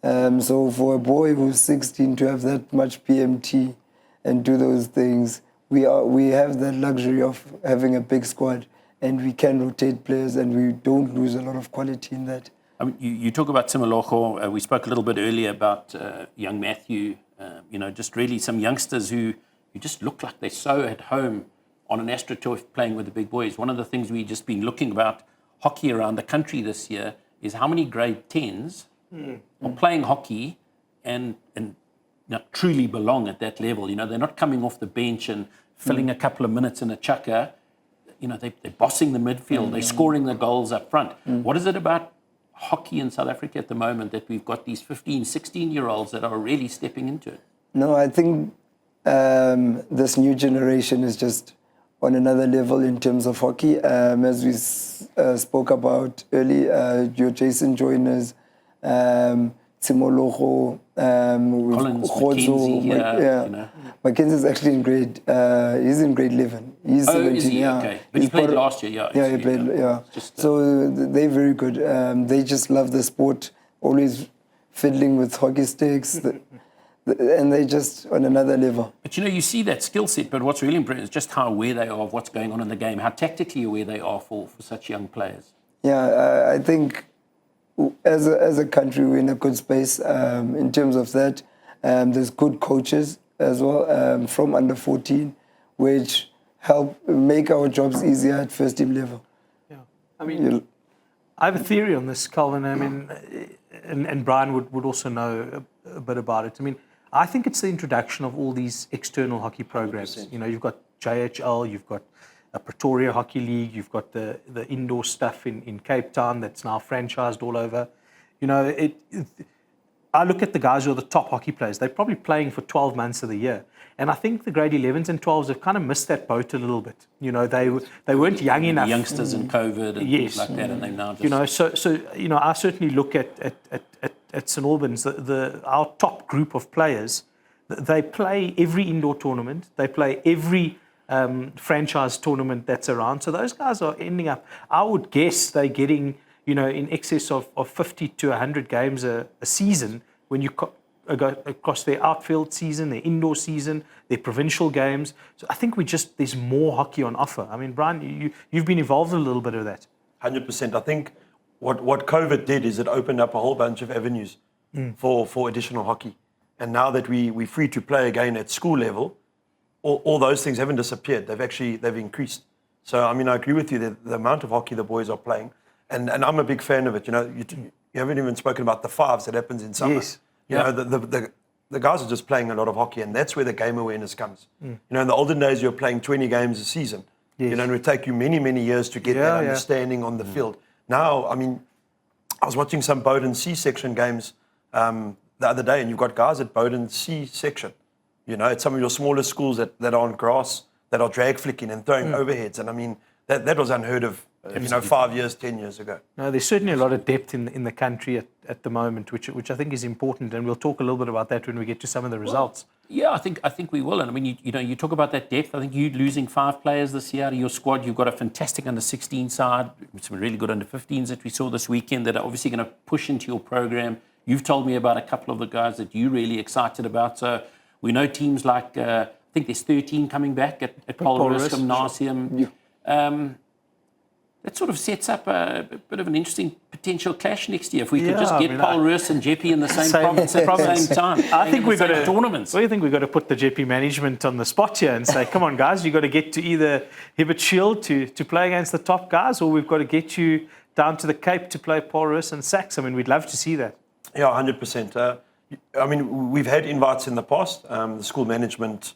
F: So for a boy who's 16 to have that much PMT and do those things, we have the luxury of having a big squad. And we can rotate players, and we don't lose a lot of quality in that.
A: I mean, you talk about Tsimologo. We spoke a little bit earlier about young Matthew. Just really some youngsters who just look like they're so at home on an AstroTurf playing with the big boys. One of the things we've just been looking about hockey around the country this year is how many grade 10s are playing hockey and truly belong at that level. They're not coming off the bench and filling a couple of minutes in a chucker. They're bossing the midfield, they're scoring the goals up front. What is it about hockey in South Africa at the moment that we've got these 15, 16-year-olds that are really stepping into it?
F: No, I think this new generation is just on another level in terms of hockey. As we spoke about earlier, your Jason Joiners, Tsimologo,
A: Collins, McKenzie,
F: Mackenzie's actually in grade. He's in grade 11. He's 17.
A: Is he?
F: Yeah.
A: Okay. But he played last year.
F: Yeah, he played. Yeah. So they're very good. They just love the sport. Always fiddling with hockey sticks, and they're just on another level.
A: But you see that skill set. But what's really important is just how aware they are of what's going on in the game, how tactically aware they are for such young players.
F: Yeah, I think as a country, we're in a good space in terms of that. There's good coaches as well from under 14, which help make our jobs easier at first team level.
C: Yeah, I mean, I have a theory on this, Calvin. I mean, and Brian would also know a bit about it. I mean, I think it's the introduction of all these external hockey programs. 100%. You've got JHL, you've got a Pretoria Hockey League, you've got the indoor stuff in Cape Town that's now franchised all over. I look at the guys who are the top hockey players. They're probably playing for 12 months of the year. And I think the grade 11s and 12s have kind of missed that boat a little bit. They weren't young enough.
A: The youngsters in COVID and things like that, and they've now just...
C: I certainly look at St Albans, our top group of players. They play every indoor tournament. They play every franchise tournament that's around. So those guys are ending up, I would guess they're getting, in excess of 50 to 100 games a season when you go across their outfield season, their indoor season, their provincial games. So I think there's more hockey on offer. I mean, Brian, you've been involved in a little bit of that.
E: 100%. I think what COVID did is it opened up a whole bunch of avenues for additional hockey. And now that we're free to play again at school level, all those things haven't disappeared. They've increased. So, I mean, I agree with you that the amount of hockey the boys are playing, and I'm a big fan of it. You haven't even spoken about the fives that happens in summer.
C: Yes.
E: The guys are just playing a lot of hockey, and that's where the game awareness comes. In the olden days, you're playing 20 games a season. You know, and it would take you many, many years to get that understanding on the field. Now, I mean, I was watching some Bowden C section games the other day, and you've got guys at Bowden C section. You know, at some of your smaller schools that are on grass, that are drag flicking and throwing overheads. And I mean, that was unheard of, 5 years, 10 years ago.
C: No, there's certainly a lot of depth in the country at the moment, which I think is important, and we'll talk a little bit about that when we get to some of the results.
A: Yeah, I think we will. And I mean, you talk about that depth. I think you losing 5 players this year out of your squad. You've got a fantastic under-16 side, some really good under-15s that we saw this weekend that are obviously going to push into your program. You've told me about a couple of the guys that you're really excited about. So we know teams like, I think there's 13 coming back at Paul Roos Gymnasium. That sort of sets up a bit of an interesting potential clash next year. If we could just get Paul Roos and Jeppy in the same province at the same time.
C: I think we've got to
A: tournaments.
C: Well, I think we've got to put the Jeppy management on the spot here and say, come on, guys, you've got to get to either Hibbert Shield to play against the top guys, or we've got to get you down to the Cape to play Paul Roos and Sax. I mean, we'd love to see that.
E: Yeah, 100%. I mean, we've had invites in the past. The school management,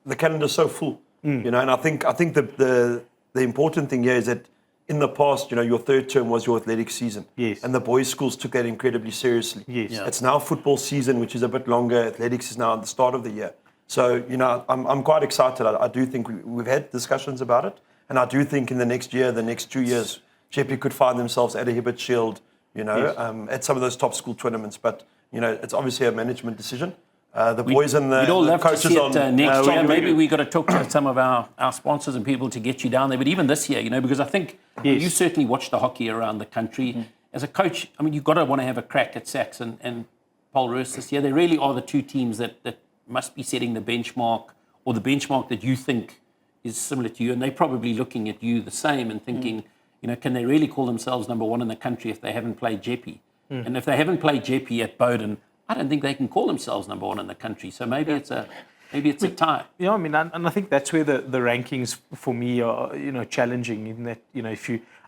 E: the calendar's so full, you know, and I think the important thing here is that in the past, you know, your third term was your athletic season.
C: Yes.
E: And the boys' schools took that incredibly seriously.
C: Yes. Yeah.
E: It's now football season, which is a bit longer. Athletics is now at the start of the year. So, you know, I'm quite excited. I do think we've had discussions about it. And I do think in the next year, the next 2 years, Jeppy could find themselves at a Hibbert Shield, you know, at some of those top school tournaments. But, you know, it's obviously a management decision. The boys and the,
A: we'd all love
E: coaches
A: to see it next year. Maybe
E: we
A: we've got to talk to some of our sponsors and people to get you down there. But even this year, you know, because I think you certainly watch the hockey around the country. As a coach, I mean, you've got to want to have a crack at Sax and Paul Roos this year. They really are the two teams that must be setting the benchmark, or the benchmark that you think is similar to you. And they're probably looking at you the same and thinking, you know, can they really call themselves number one in the country if they haven't played Jeppy? And if they haven't played Jeppy at Bowden, I don't think they can call themselves number one in the country. So maybe it's a tie.
C: Yeah, I mean, and I think that's where the rankings for me are, you know, challenging. In that, you know,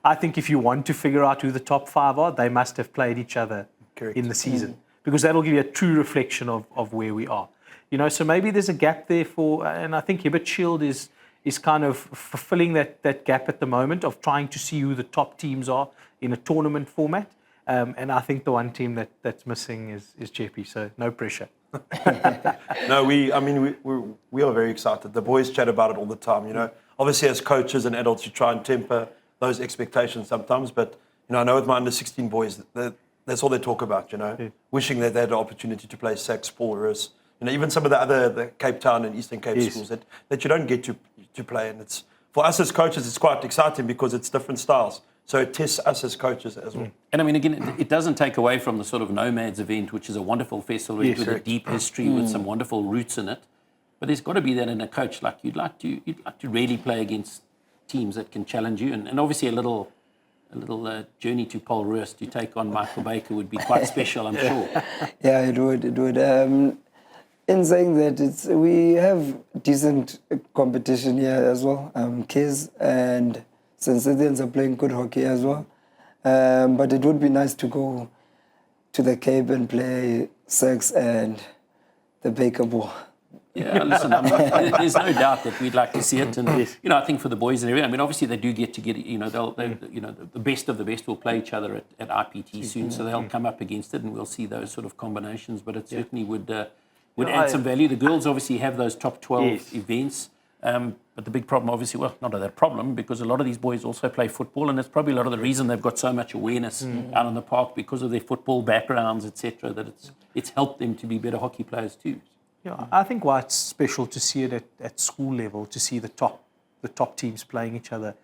C: I think if you want to figure out who the top 5 are, they must have played each other in the season, because that'll give you a true reflection of where we are. You know, so maybe there's a gap there and I think Hibbert Shield is kind of fulfilling that gap at the moment of trying to see who the top teams are in a tournament format. And I think the one team that's missing is Jeppy, so no pressure.
E: No, we are very excited. The boys chat about it all the time, you know. Obviously, as coaches and adults, you try and temper those expectations sometimes. But, you know, I know with my under-16 boys, that's all they talk about, you know, wishing that they had the opportunity to play Sax, Paul Roos, you know, even some of the Cape Town and Eastern Cape schools that you don't get to play. And it's, for us as coaches, it's quite exciting because it's different styles. So it tests us as coaches as well.
A: And I mean, again, it doesn't take away from the sort of Nomads event, which is a wonderful festival with a deep history, with some wonderful roots in it. But there's got to be that in a coach. Like you'd like to really play against teams that can challenge you. And obviously a little journey to Paul Roos to take on Michael Baker would be quite special, I'm sure.
F: Yeah, it would. In saying that, we have decent competition here as well. Kids and St. Citizens are playing good hockey as well. But it would be nice to go to the Cape and play Sax and the Baker Ball.
A: Yeah, listen, I mean, there's no doubt that we'd like to see it. And, you know, I think for the boys and everything, I mean, obviously they do get, you know, you know, the best of the best will play each other at IPT soon, so they'll come up against it and we'll see those sort of combinations. But it certainly would add some value. The girls obviously have those top 12 events. But the big problem, obviously, well, not a problem, because a lot of these boys also play football, and it's probably a lot of the reason they've got so much awareness out on the park because of their football backgrounds, etc. That it's helped them to be better hockey players too.
C: Yeah, I think why it's special to see it at school level, to see the top teams playing each other.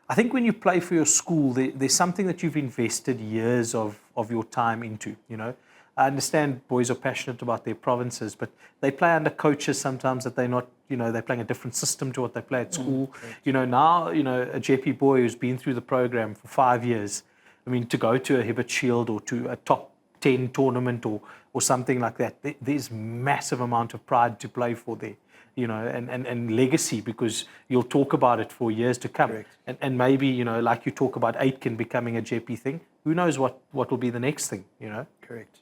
C: I think when you play for your school, there's something that you've invested years of your time into, you know. I understand boys are passionate about their provinces, but they play under coaches sometimes that they're not, you know, they're playing a different system to what they play at school. You know, now, you know, a Jeppy boy who's been through the program for 5 years, I mean, to go to a Hibbert Shield or to a top 10 tournament or something like that, there's massive amount of pride to play for there, you know, and legacy, because you'll talk about it for years to come. And maybe, you know, like you talk about Aiken becoming a Jeppy thing, who knows what will be the next thing, you know?
E: Correct.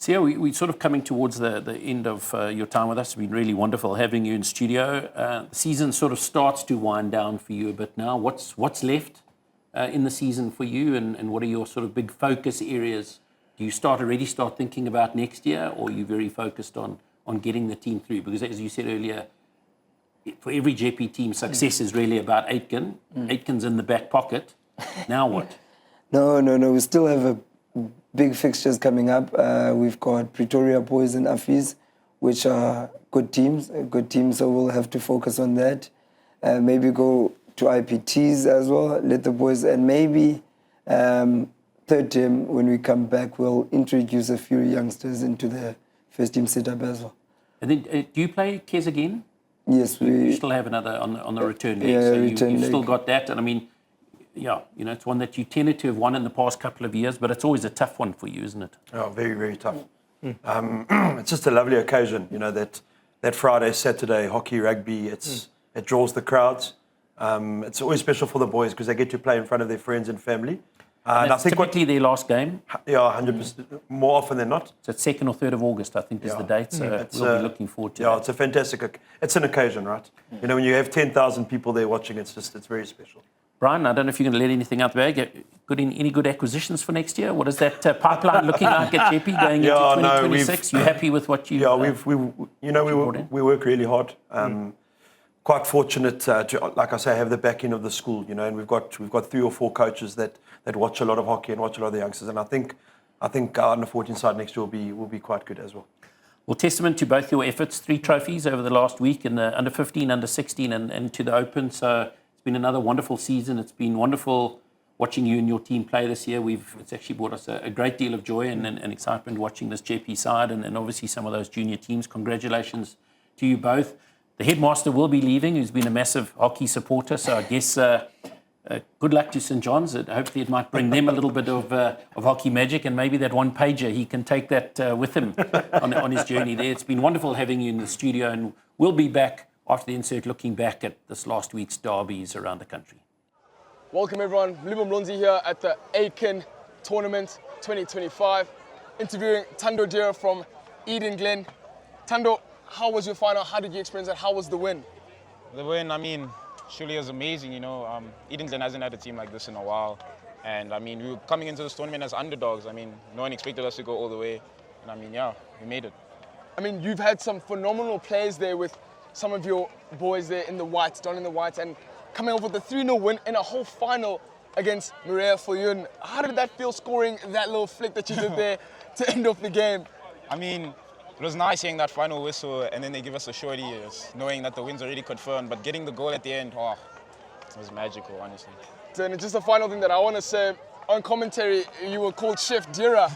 A: So yeah, we're sort of coming towards the end of your time with us. It's been really wonderful having you in studio. The season sort of starts to wind down for you a bit now. What's left in the season for you, and what are your sort of big focus areas? Do you already start thinking about next year, or are you very focused on getting the team through? Because as you said earlier, for every Jeppy team, success is really about Aiken. Aitken's in the back pocket. Now what?
F: No. We still have big fixtures coming up. We've got Pretoria Boys and Affies, which are good teams, so we'll have to focus on that. Maybe go to IPTs as well, let the boys, and maybe third team, when we come back, we'll introduce a few youngsters into the first team setup as well.
A: And then, do you play Kes again?
F: Yes,
A: You still have another on the return leg,
F: Yeah,
A: so
F: return
A: you've still
F: leg.
A: got that. And I mean, yeah, it's one that you tended to have won in the past couple of years, but it's always a tough one for you, isn't it?
E: Oh, very, very tough. It's just a lovely occasion, that Friday, Saturday, hockey, rugby, it draws the crowds. It's always special for the boys because they get to play in front of their friends and family.
A: And I think typically their last game.
E: Yeah, 100%, more often than not.
A: So it's 2nd or 3rd of August, I think, is the date. So we'll be looking forward to
E: Yeah,
A: that.
E: it's a fantastic, it's an occasion, right? When you have 10,000 people there watching, it's very special.
A: Brian, I don't know if you're going to let anything out the bag. Any good acquisitions for next year? What is that pipeline looking like at Jeppy going into 2026? You happy with what you?
E: Yeah, we work really hard. Quite fortunate to, like I say, have the backing of the school. And we've got 3 or 4 coaches that watch a lot of hockey and watch a lot of the youngsters. And I think our under 14 side next year will be quite good as well.
A: Well, testament to both your efforts. 3 trophies over the last week in the under 15, under 16, and to the Open. So it's been another wonderful season. It's been wonderful watching you and your team play this year. It's actually brought us a great deal of joy and excitement watching this Jeppy side and obviously some of those junior teams. Congratulations to you both. The headmaster will be leaving, who's been a massive hockey supporter. So I guess good luck to St. John's. Hopefully it might bring them a little bit of hockey magic, and maybe that one pager, he can take that with him on his journey there. It's been wonderful having you in the studio, and we'll be back after the insert looking back at this last week's derbies around the country.
G: Welcome everyone, Mlibo Mlonzi here at the Aiken Tournament 2025, interviewing Thando Dira from Eden Glen. Thando, how was your final? How did you experience it? How was the win?
H: The win, surely it was amazing, Eden Glen hasn't had a team like this in a while. And we were coming into this tournament as underdogs. No one expected us to go all the way. And we made it.
G: You've had some phenomenal plays there with some of your boys there in the whites, donning the whites, and coming off with a 3-0 win in a whole final against Maria Fulham. How did that feel, scoring that little flick that you did there to end off the game?
H: It was nice hearing that final whistle, and then they give us a shorty, knowing that the win's already confirmed. But getting the goal at the end, it was magical, honestly.
G: And just a final thing that I want to say, on commentary, you were called Chef Dira.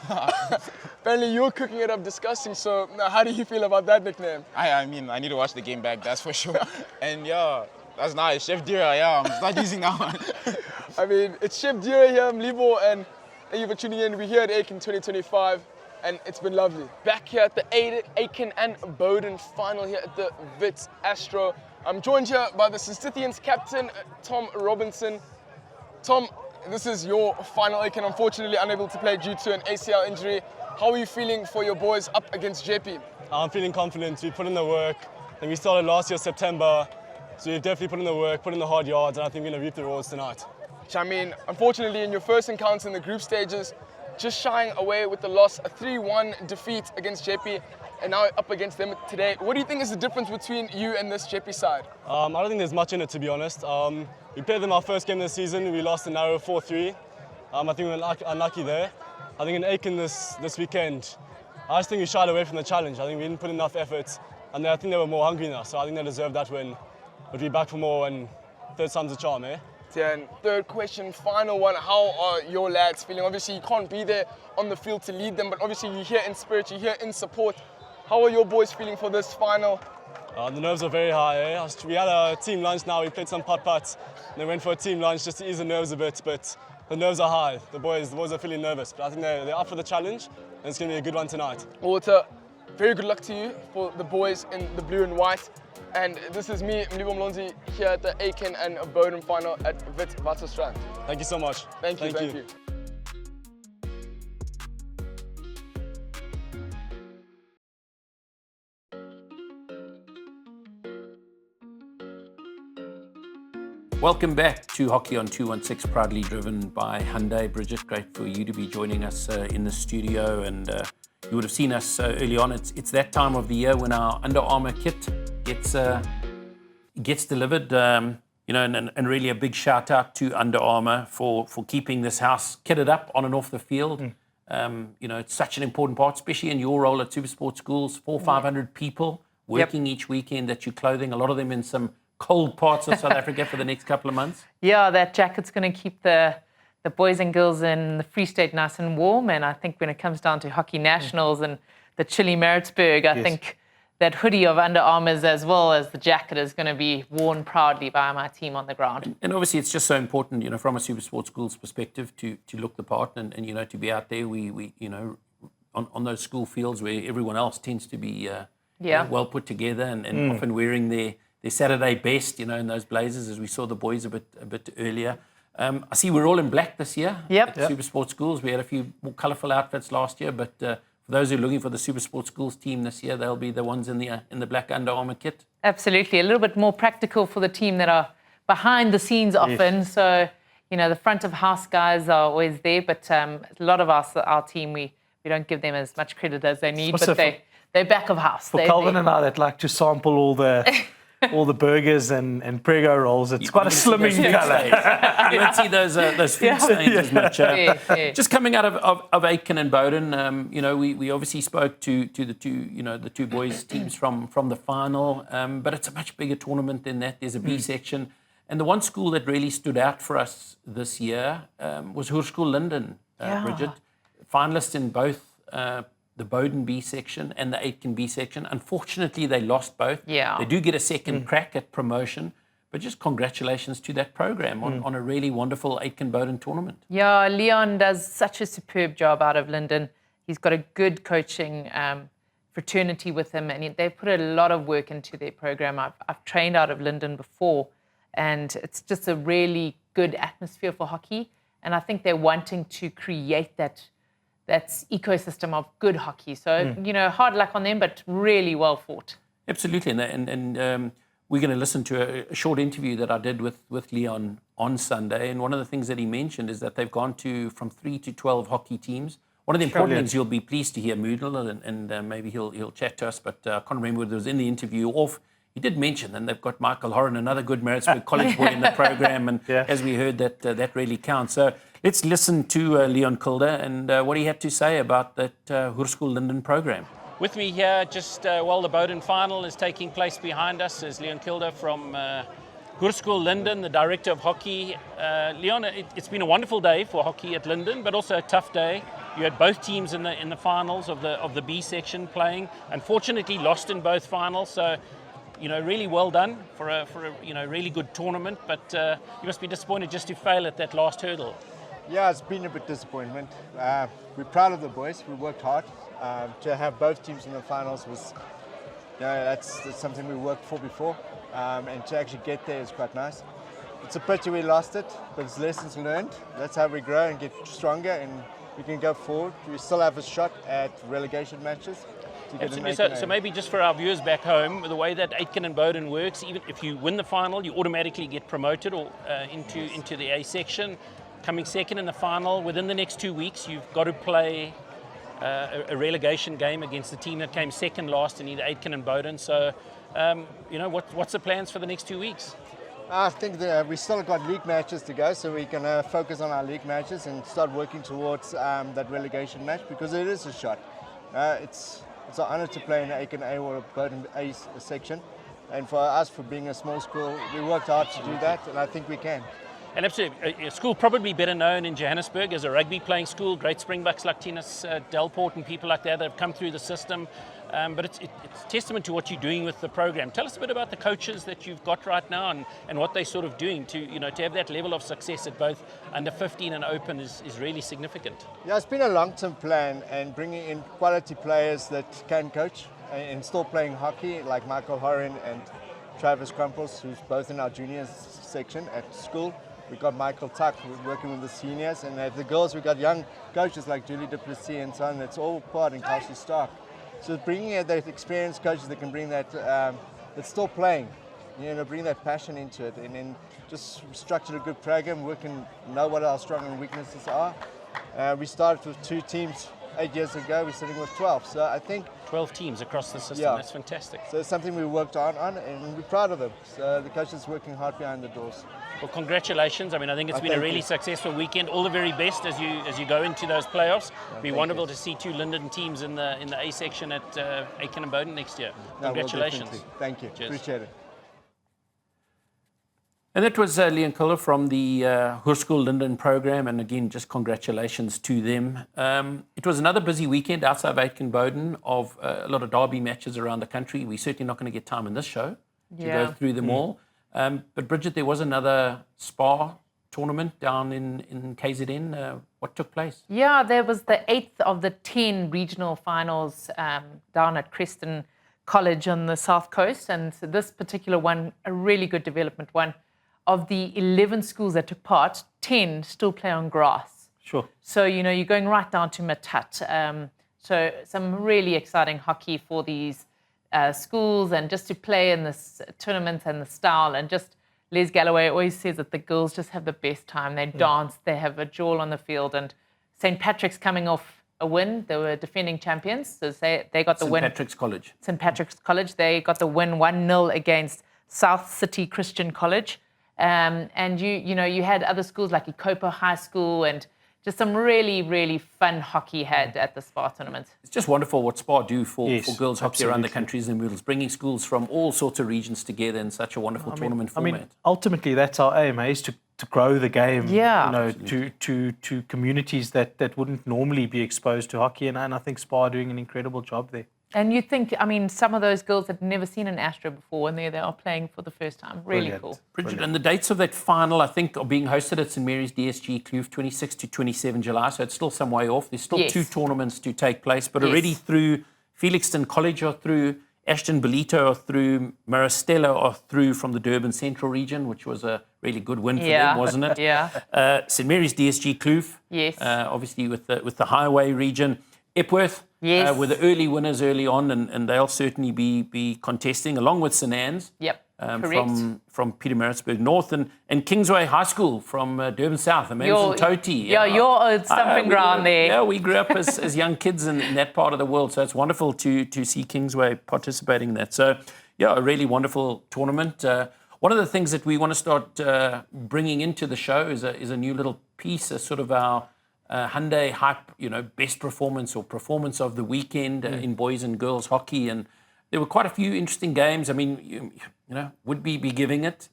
G: Apparently you were cooking it up disgusting, so how do you feel about that nickname?
H: I need to watch the game back, that's for sure. And that's nice, Chef Dira, I'm start using that one.
G: It's Chef Dira here, Mlibo, and thank you for tuning in. We're here at Aiken 2025. And it's been lovely. Back here at the Aiken and Bowden final here at the Wits Astro. I'm joined here by the St. Stithians captain, Tom Robinson. Tom, this is your final Aiken, unfortunately unable to play due to an ACL injury. How are you feeling for your boys up against Jeppy?
D: I'm feeling confident. We put in the work. And we started last year, September. So we've definitely put in the work, put in the hard yards, and I think we're going to reap the rewards tonight.
G: Unfortunately, in your first encounter in the group stages, just shying away with the loss, a 3-1 defeat against Jeppy, and now up against them today. What do you think is the difference between you and this Jeppy side?
D: I don't think there's much in it, to be honest. We played them our first game of the season. We lost a narrow 4-3. I think we were unlucky there. I think in Aiken this weekend, I just think we shied away from the challenge. I think we didn't put enough effort, and I think they were more hungry now, so I think they deserved that win. But we're back for more, and third time's a charm, eh?
G: And third question, final one, how are your lads feeling? Obviously you can't be there on the field to lead them, but obviously you're here in spirit, you're here in support. How are your boys feeling for this final?
D: The nerves are very high, eh? We had a team lunch now, we played some putt-putt, and then went for a team lunch just to ease the nerves a bit, but the nerves are high. The boys are feeling nervous, but I think they're up for the challenge, and it's going to be a good one tonight.
G: Walter, very good luck to you for the boys in the blue and white. And this is me, Mlibo Mlonzi, here at the Aiken and Bowden final at Witwatersrand.
D: Thank you so much.
G: Thank you.
A: Welcome back to Hockey on 216, proudly driven by Hyundai. Bridget, great for you to be joining us in the studio. And you would have seen us early on. It's that time of the year when our Under Armour kit gets delivered. And really a big shout out to Under Armour for keeping this house kitted up on and off the field. It's such an important part, especially in your role at SuperSport schools. 400-500 people working each weekend that you're clothing, a lot of them in some cold parts of South Africa for the next couple of months.
I: Yeah, that jacket's going to keep the boys and girls in the Free State nice and warm. And I think when it comes down to Hockey Nationals and the chilly Maritzburg, I think that hoodie of Under Armour's as well as the jacket is going to be worn proudly by my team on the ground.
A: And obviously it's just so important, from a SuperSport school's perspective to look the part and to be out there. We on those school fields where everyone else tends to be well put together and often wearing their Saturday best, in those blazers, as we saw the boys a bit earlier. I see we're all in black this year at SuperSport schools. We had a few more colourful outfits last year, but for those who are looking for the SuperSport schools team this year, they'll be the ones in the black Under Armour kit.
I: Absolutely, a little bit more practical for the team that are behind the scenes often. So, the front of house guys are always there, but a lot of our team, we don't give them as much credit as they need, but they're back of house.
C: For Calvin and I that like to sample all the burgers and prego rolls, it's quite a slimming colour.
A: You don't see those food stains as much. Just coming out of Aiken and Bowden, we obviously spoke to the two boys teams from the final, but it's a much bigger tournament than that. There's a B section, and the one school that really stood out for us this year was Hoërskool Linden, Bridget, finalists in both the Bowden B section and the Aiken B section. Unfortunately, they lost both.
I: Yeah.
A: They do get a second crack at promotion, but just congratulations to that program on a really wonderful Aiken Bowden tournament.
I: Yeah, Leon does such a superb job out of Linden. He's got a good coaching fraternity with him, and they put a lot of work into their program. I've trained out of Linden before, and it's just a really good atmosphere for hockey. And I think they're wanting to create that ecosystem of good hockey. So, hard luck on them, but really well fought.
A: Absolutely. And we're going to listen to a short interview that I did with Leon on Sunday. And one of the things that he mentioned is that they've gone from 3 to 12 hockey teams. One of the important things you'll be pleased to hear Moodle, and maybe he'll chat to us, but I can't remember whether it was in the interview or he did mention, and they've got Michael Horan, another good Maritzburg college boy in the program, and as we heard, that really counts. So let's listen to Leon Kilder and what he had to say about that Hoërskool Linden program.
J: With me here, just while the Bowden final is taking place behind us, is Leon Kilder from Hoërskool Linden, the director of hockey. Leon, it's been a wonderful day for hockey at Linden, but also a tough day. You had both teams in the finals of the B section playing. Unfortunately, lost in both finals. So, really well done for a really good tournament. But you must be disappointed just to fail at that last hurdle.
K: Yeah, it's been a bit disappointment. We're proud of the boys. We worked hard. To have both teams in the finals was, that's something we worked for before. And to actually get there is quite nice. It's a pity we lost it, but it's lessons learned. That's how we grow and get stronger, and we can go forward. We still have a shot at relegation matches.
J: So maybe just for our viewers back home, the way that Aiken and Bowden works, even if you win the final, you automatically get promoted or into the A section. Coming second in the final, within the next 2 weeks, you've got to play a relegation game against the team that came second last in either Aiken and Bowden. So, what's the plans for the next 2 weeks?
K: I think we still got league matches to go, so we can focus on our league matches and start working towards that relegation match, because it is a shot. It's an honour to play in the Aiken A or Bowden A section, and for us, for being a small school, we worked hard to do that, and I think we can.
J: And absolutely, a school probably better known in Johannesburg as a rugby playing school, great Springboks like Tinus Delport and people like that have come through the system. But it's testament to what you're doing with the program. Tell us a bit about the coaches that you've got right now and what they're sort of doing to have that level of success at both under 15 and open is really significant.
K: Yeah, it's been a long-term plan, and bringing in quality players that can coach and still playing hockey, like Michael Horan and Travis Crumples, who's both in our juniors section at school. We've got Michael Tuck, who's working with the seniors, and at the girls, we've got young coaches like Julie Duplessis and so on. It's all part in Kelsey Stark. So bringing in those experienced coaches that can bring that, that's still playing, bring that passion into it, and then just structure a good program, know what our strengths and weaknesses are. We started with 2 teams 8 years ago. We're sitting with 12. So I think
J: 12 teams across the system.
K: Yeah.
J: That's fantastic.
K: so it's something we worked on, and we're proud of them. So the coach is working hard behind the doors.
J: Well, congratulations. I mean, I think it's been a
K: thank
J: really
K: you.
J: successful weekend. All the very best as you go into those playoffs. It'll be
K: thank
J: wonderful
K: you.
J: to see 2 Linden teams in the A section at Aiken and Bowden next year.
K: No, well,
J: Congratulations.
K: definitely. Thank you.
J: Cheers.
K: Appreciate it.
A: And that was Leon Kuller from the Hoërskool Linden program. And again, just congratulations to them. It was another busy weekend outside of Aiken Bowden of a lot of derby matches around the country. We're certainly not going to get time in this show to go through them all. But Bridget, there was another SPAR tournament down in KZN. What took place?
I: Yeah, there was the 8th of the 10 regional finals down at Creston College on the south coast. And so this particular one, a really good development one. Of the 11 schools that took part, 10 still play on grass.
C: Sure.
I: So, you're going right down to Matat. So some really exciting hockey for these schools, and just to play in this tournament and the style. And just Les Galloway always says that the girls just have the best time. They dance, they have a jaw on the field. And St. Patrick's coming off a win. They were defending champions. So they got the win.
A: St. Patrick's College.
I: St. Patrick's College. They got the win 1-0 against South City Christian College. And you had other schools like Ikopa High School, and just some really, really fun hockey had at the SPAR tournament.
A: It's just wonderful what SPAR do for girls hockey
C: absolutely.
A: around the countries and noodles, bringing schools from all sorts of regions together in such a wonderful tournament format.
C: Ultimately, that's our aim, is to grow the game.
I: Yeah.
C: To communities that wouldn't normally be exposed to hockey, and I think SPAR are doing an incredible job there.
I: And you think, some of those girls had never seen an Astro before, and there they are playing for the first time. Really
C: Brilliant.
I: cool.
A: Bridget, and the dates of that final, I think, are being hosted at St. Mary's DSG Kloof, 26 to 27 July, so it's still some way off. There's still 2 tournaments to take place, but already through Felixton College or through Ashton Belito or through Maristella or through from the Durban Central region, which was a really good win for them, wasn't it?
I: Yeah.
A: St. Mary's DSG Kloof,
I: Yes.
A: obviously with the highway region. Epworth
I: Yes.
A: were the early winners early on, and they'll certainly be contesting, along with St. Anne's.
I: Yep. Correct.
A: From Pietermaritzburg North, and Kingsway High School from Durban South, Amazon Toti.
I: Your old stomping ground there.
A: Yeah, we grew up as young kids in that part of the world, so it's wonderful to see Kingsway participating in that. So, yeah, a really wonderful tournament. One of the things that we want to start bringing into the show is a new little piece, a sort of our Hyundai Hype, best performance or performance of the weekend in boys and girls hockey. And there were quite a few interesting games. I mean, would we be giving it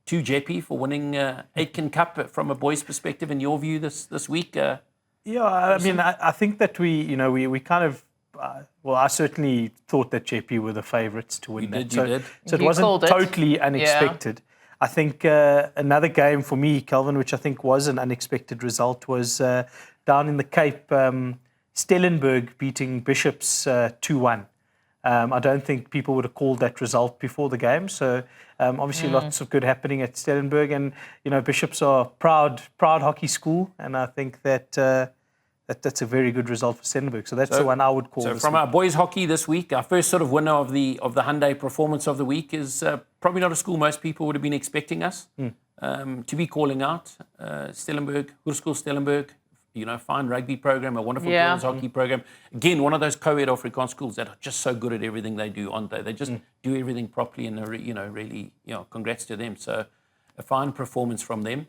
A: to Jeppy for winning Aiken Cup from a boys' perspective, in your view, this week?
C: I think that we kind of, I certainly thought that Jeppy were the favourites to win that.
A: You did.
C: So it
I: You
C: wasn't
I: called it.
C: totally unexpected. I think another game for me, Kelvin, which I think was an unexpected result, was down in the Cape, Stellenberg beating Bishops 2-1. I don't think people would have called that result before the game. So obviously lots of good happening at Stellenberg. And, Bishops are proud hockey school. And I think that that's a very good result for Stellenberg. So that's the one I would call.
A: So
C: this
A: from
C: week.
A: our boys hockey this week, our first sort of winner of the Hyundai performance of the week is probably not a school most people would have been expecting us to be calling out. Stellenberg, Hoërskool Stellenberg, fine rugby program, a wonderful girls hockey program. Again, one of those co-ed Afrikaans schools that are just so good at everything they do, aren't they? They just do everything properly, and really, congrats to them. So a fine performance from them.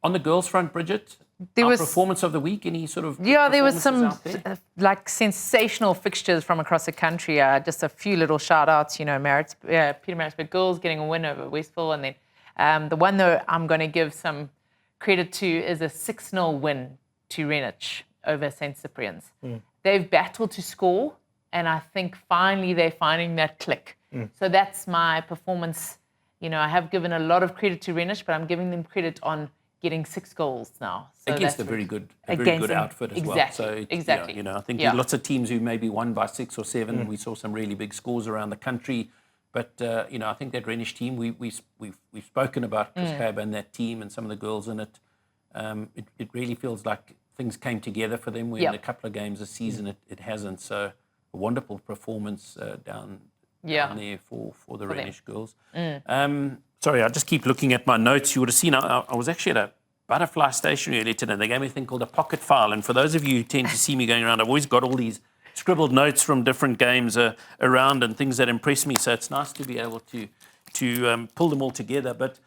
A: On the girls' front, Bridget,
I: There
A: our
I: was
A: performance of the week. Any sort of
I: there was some
A: performances out there?
I: sensational fixtures from across the country. Just a few little shout outs. Pietermaritzburg girls getting a win over Westville, and then the one that I'm going to give some credit to is a 6-0 win to Greenwich over St. Cyprian's. They've battled to score, and I think finally they're finding that click. So that's my performance. I have given a lot of credit to Greenwich, but I'm giving them credit on getting 6 goals now. So
A: Against a very good outfit as well. So
I: exactly.
A: I think there are lots of teams who maybe won by 6 or 7. We saw some really big scores around the country, but I think that Renish team, we've spoken about Chris Cab and that team and some of the girls in it. It really feels like things came together for them. Where in a couple of games this season it hasn't. So a wonderful performance down down there for the Rhenish girls. Sorry, I just keep looking at my notes. You would have seen I was actually at a butterfly station earlier today. They gave me a thing called a pocket file. And for those of you who tend to see me going around, I've always got all these scribbled notes from different games around and things that impress me. So it's nice to be able to pull them all together. But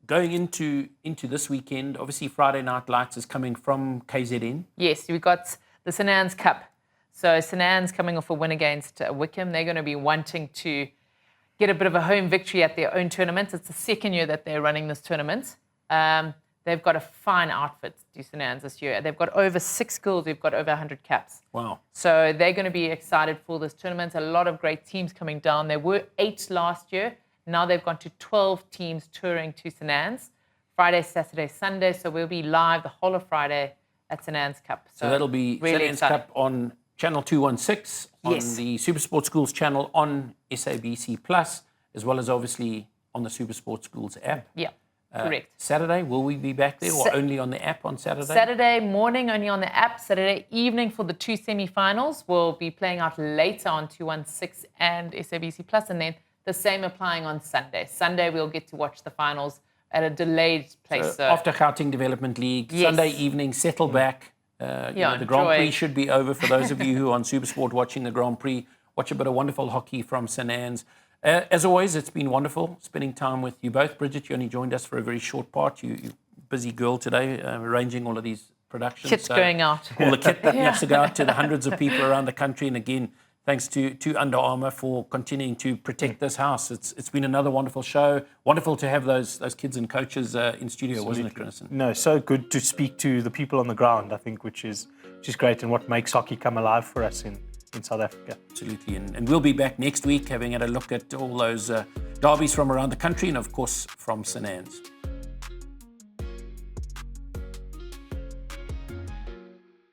A: going into this weekend, obviously Friday Night Lights is coming from KZN.
I: Yes, we've got the St. Anne's Cup. So St. Anne's coming off a win against Wickham. They're going to be wanting to get a bit of a home victory at their own tournament. It's the second year that they're running this tournament. They've got a fine outfit, St. Anne's, this year. They've got over 6 schools. We've got over 100 caps.
A: Wow.
I: So they're going to be excited for this tournament. A lot of great teams coming down. There were 8 last year. Now they've gone to 12 teams touring to St. Anne's. Friday, Saturday, Sunday. So we'll be live the whole of Friday at St. Anne's Cup.
A: So that'll be
I: really
A: St. Anne's
I: exciting.
A: Cup on Channel 216, on the SuperSport Schools channel on SABC Plus, as well as obviously on the SuperSport Schools app.
I: Yeah, correct.
A: Saturday, will we be back there or only on the app on Saturday?
I: Saturday morning only on the app. Saturday evening for the 2 semi-finals. We'll be playing out later on 216 and SABC Plus, and then the same applying on Sunday. Sunday we'll get to watch the finals at a delayed place.
A: So after Gauteng Development League,
I: Yes.
A: Sunday evening, settle back. The Grand
I: enjoy.
A: Prix should be over for those of you who are on SuperSport watching the Grand Prix. Watch a bit of wonderful hockey from St. Anne's. As always, it's been wonderful spending time with you both. Bridget, you only joined us for a very short part. You're a busy girl today, arranging all of these productions.
I: Kit's going out.
A: All the kit that has to go out to the hundreds of people around the country. And again, thanks to Under Armour for continuing to protect this house. It's been another wonderful show. Wonderful to have those kids and coaches in studio, wasn't it, Chris?
C: No, so good to speak to the people on the ground, I think, which is great and what makes hockey come alive for us in South Africa.
A: Absolutely. And we'll be back next week having had a look at all those derbies from around the country and, of course, from St. Anne's.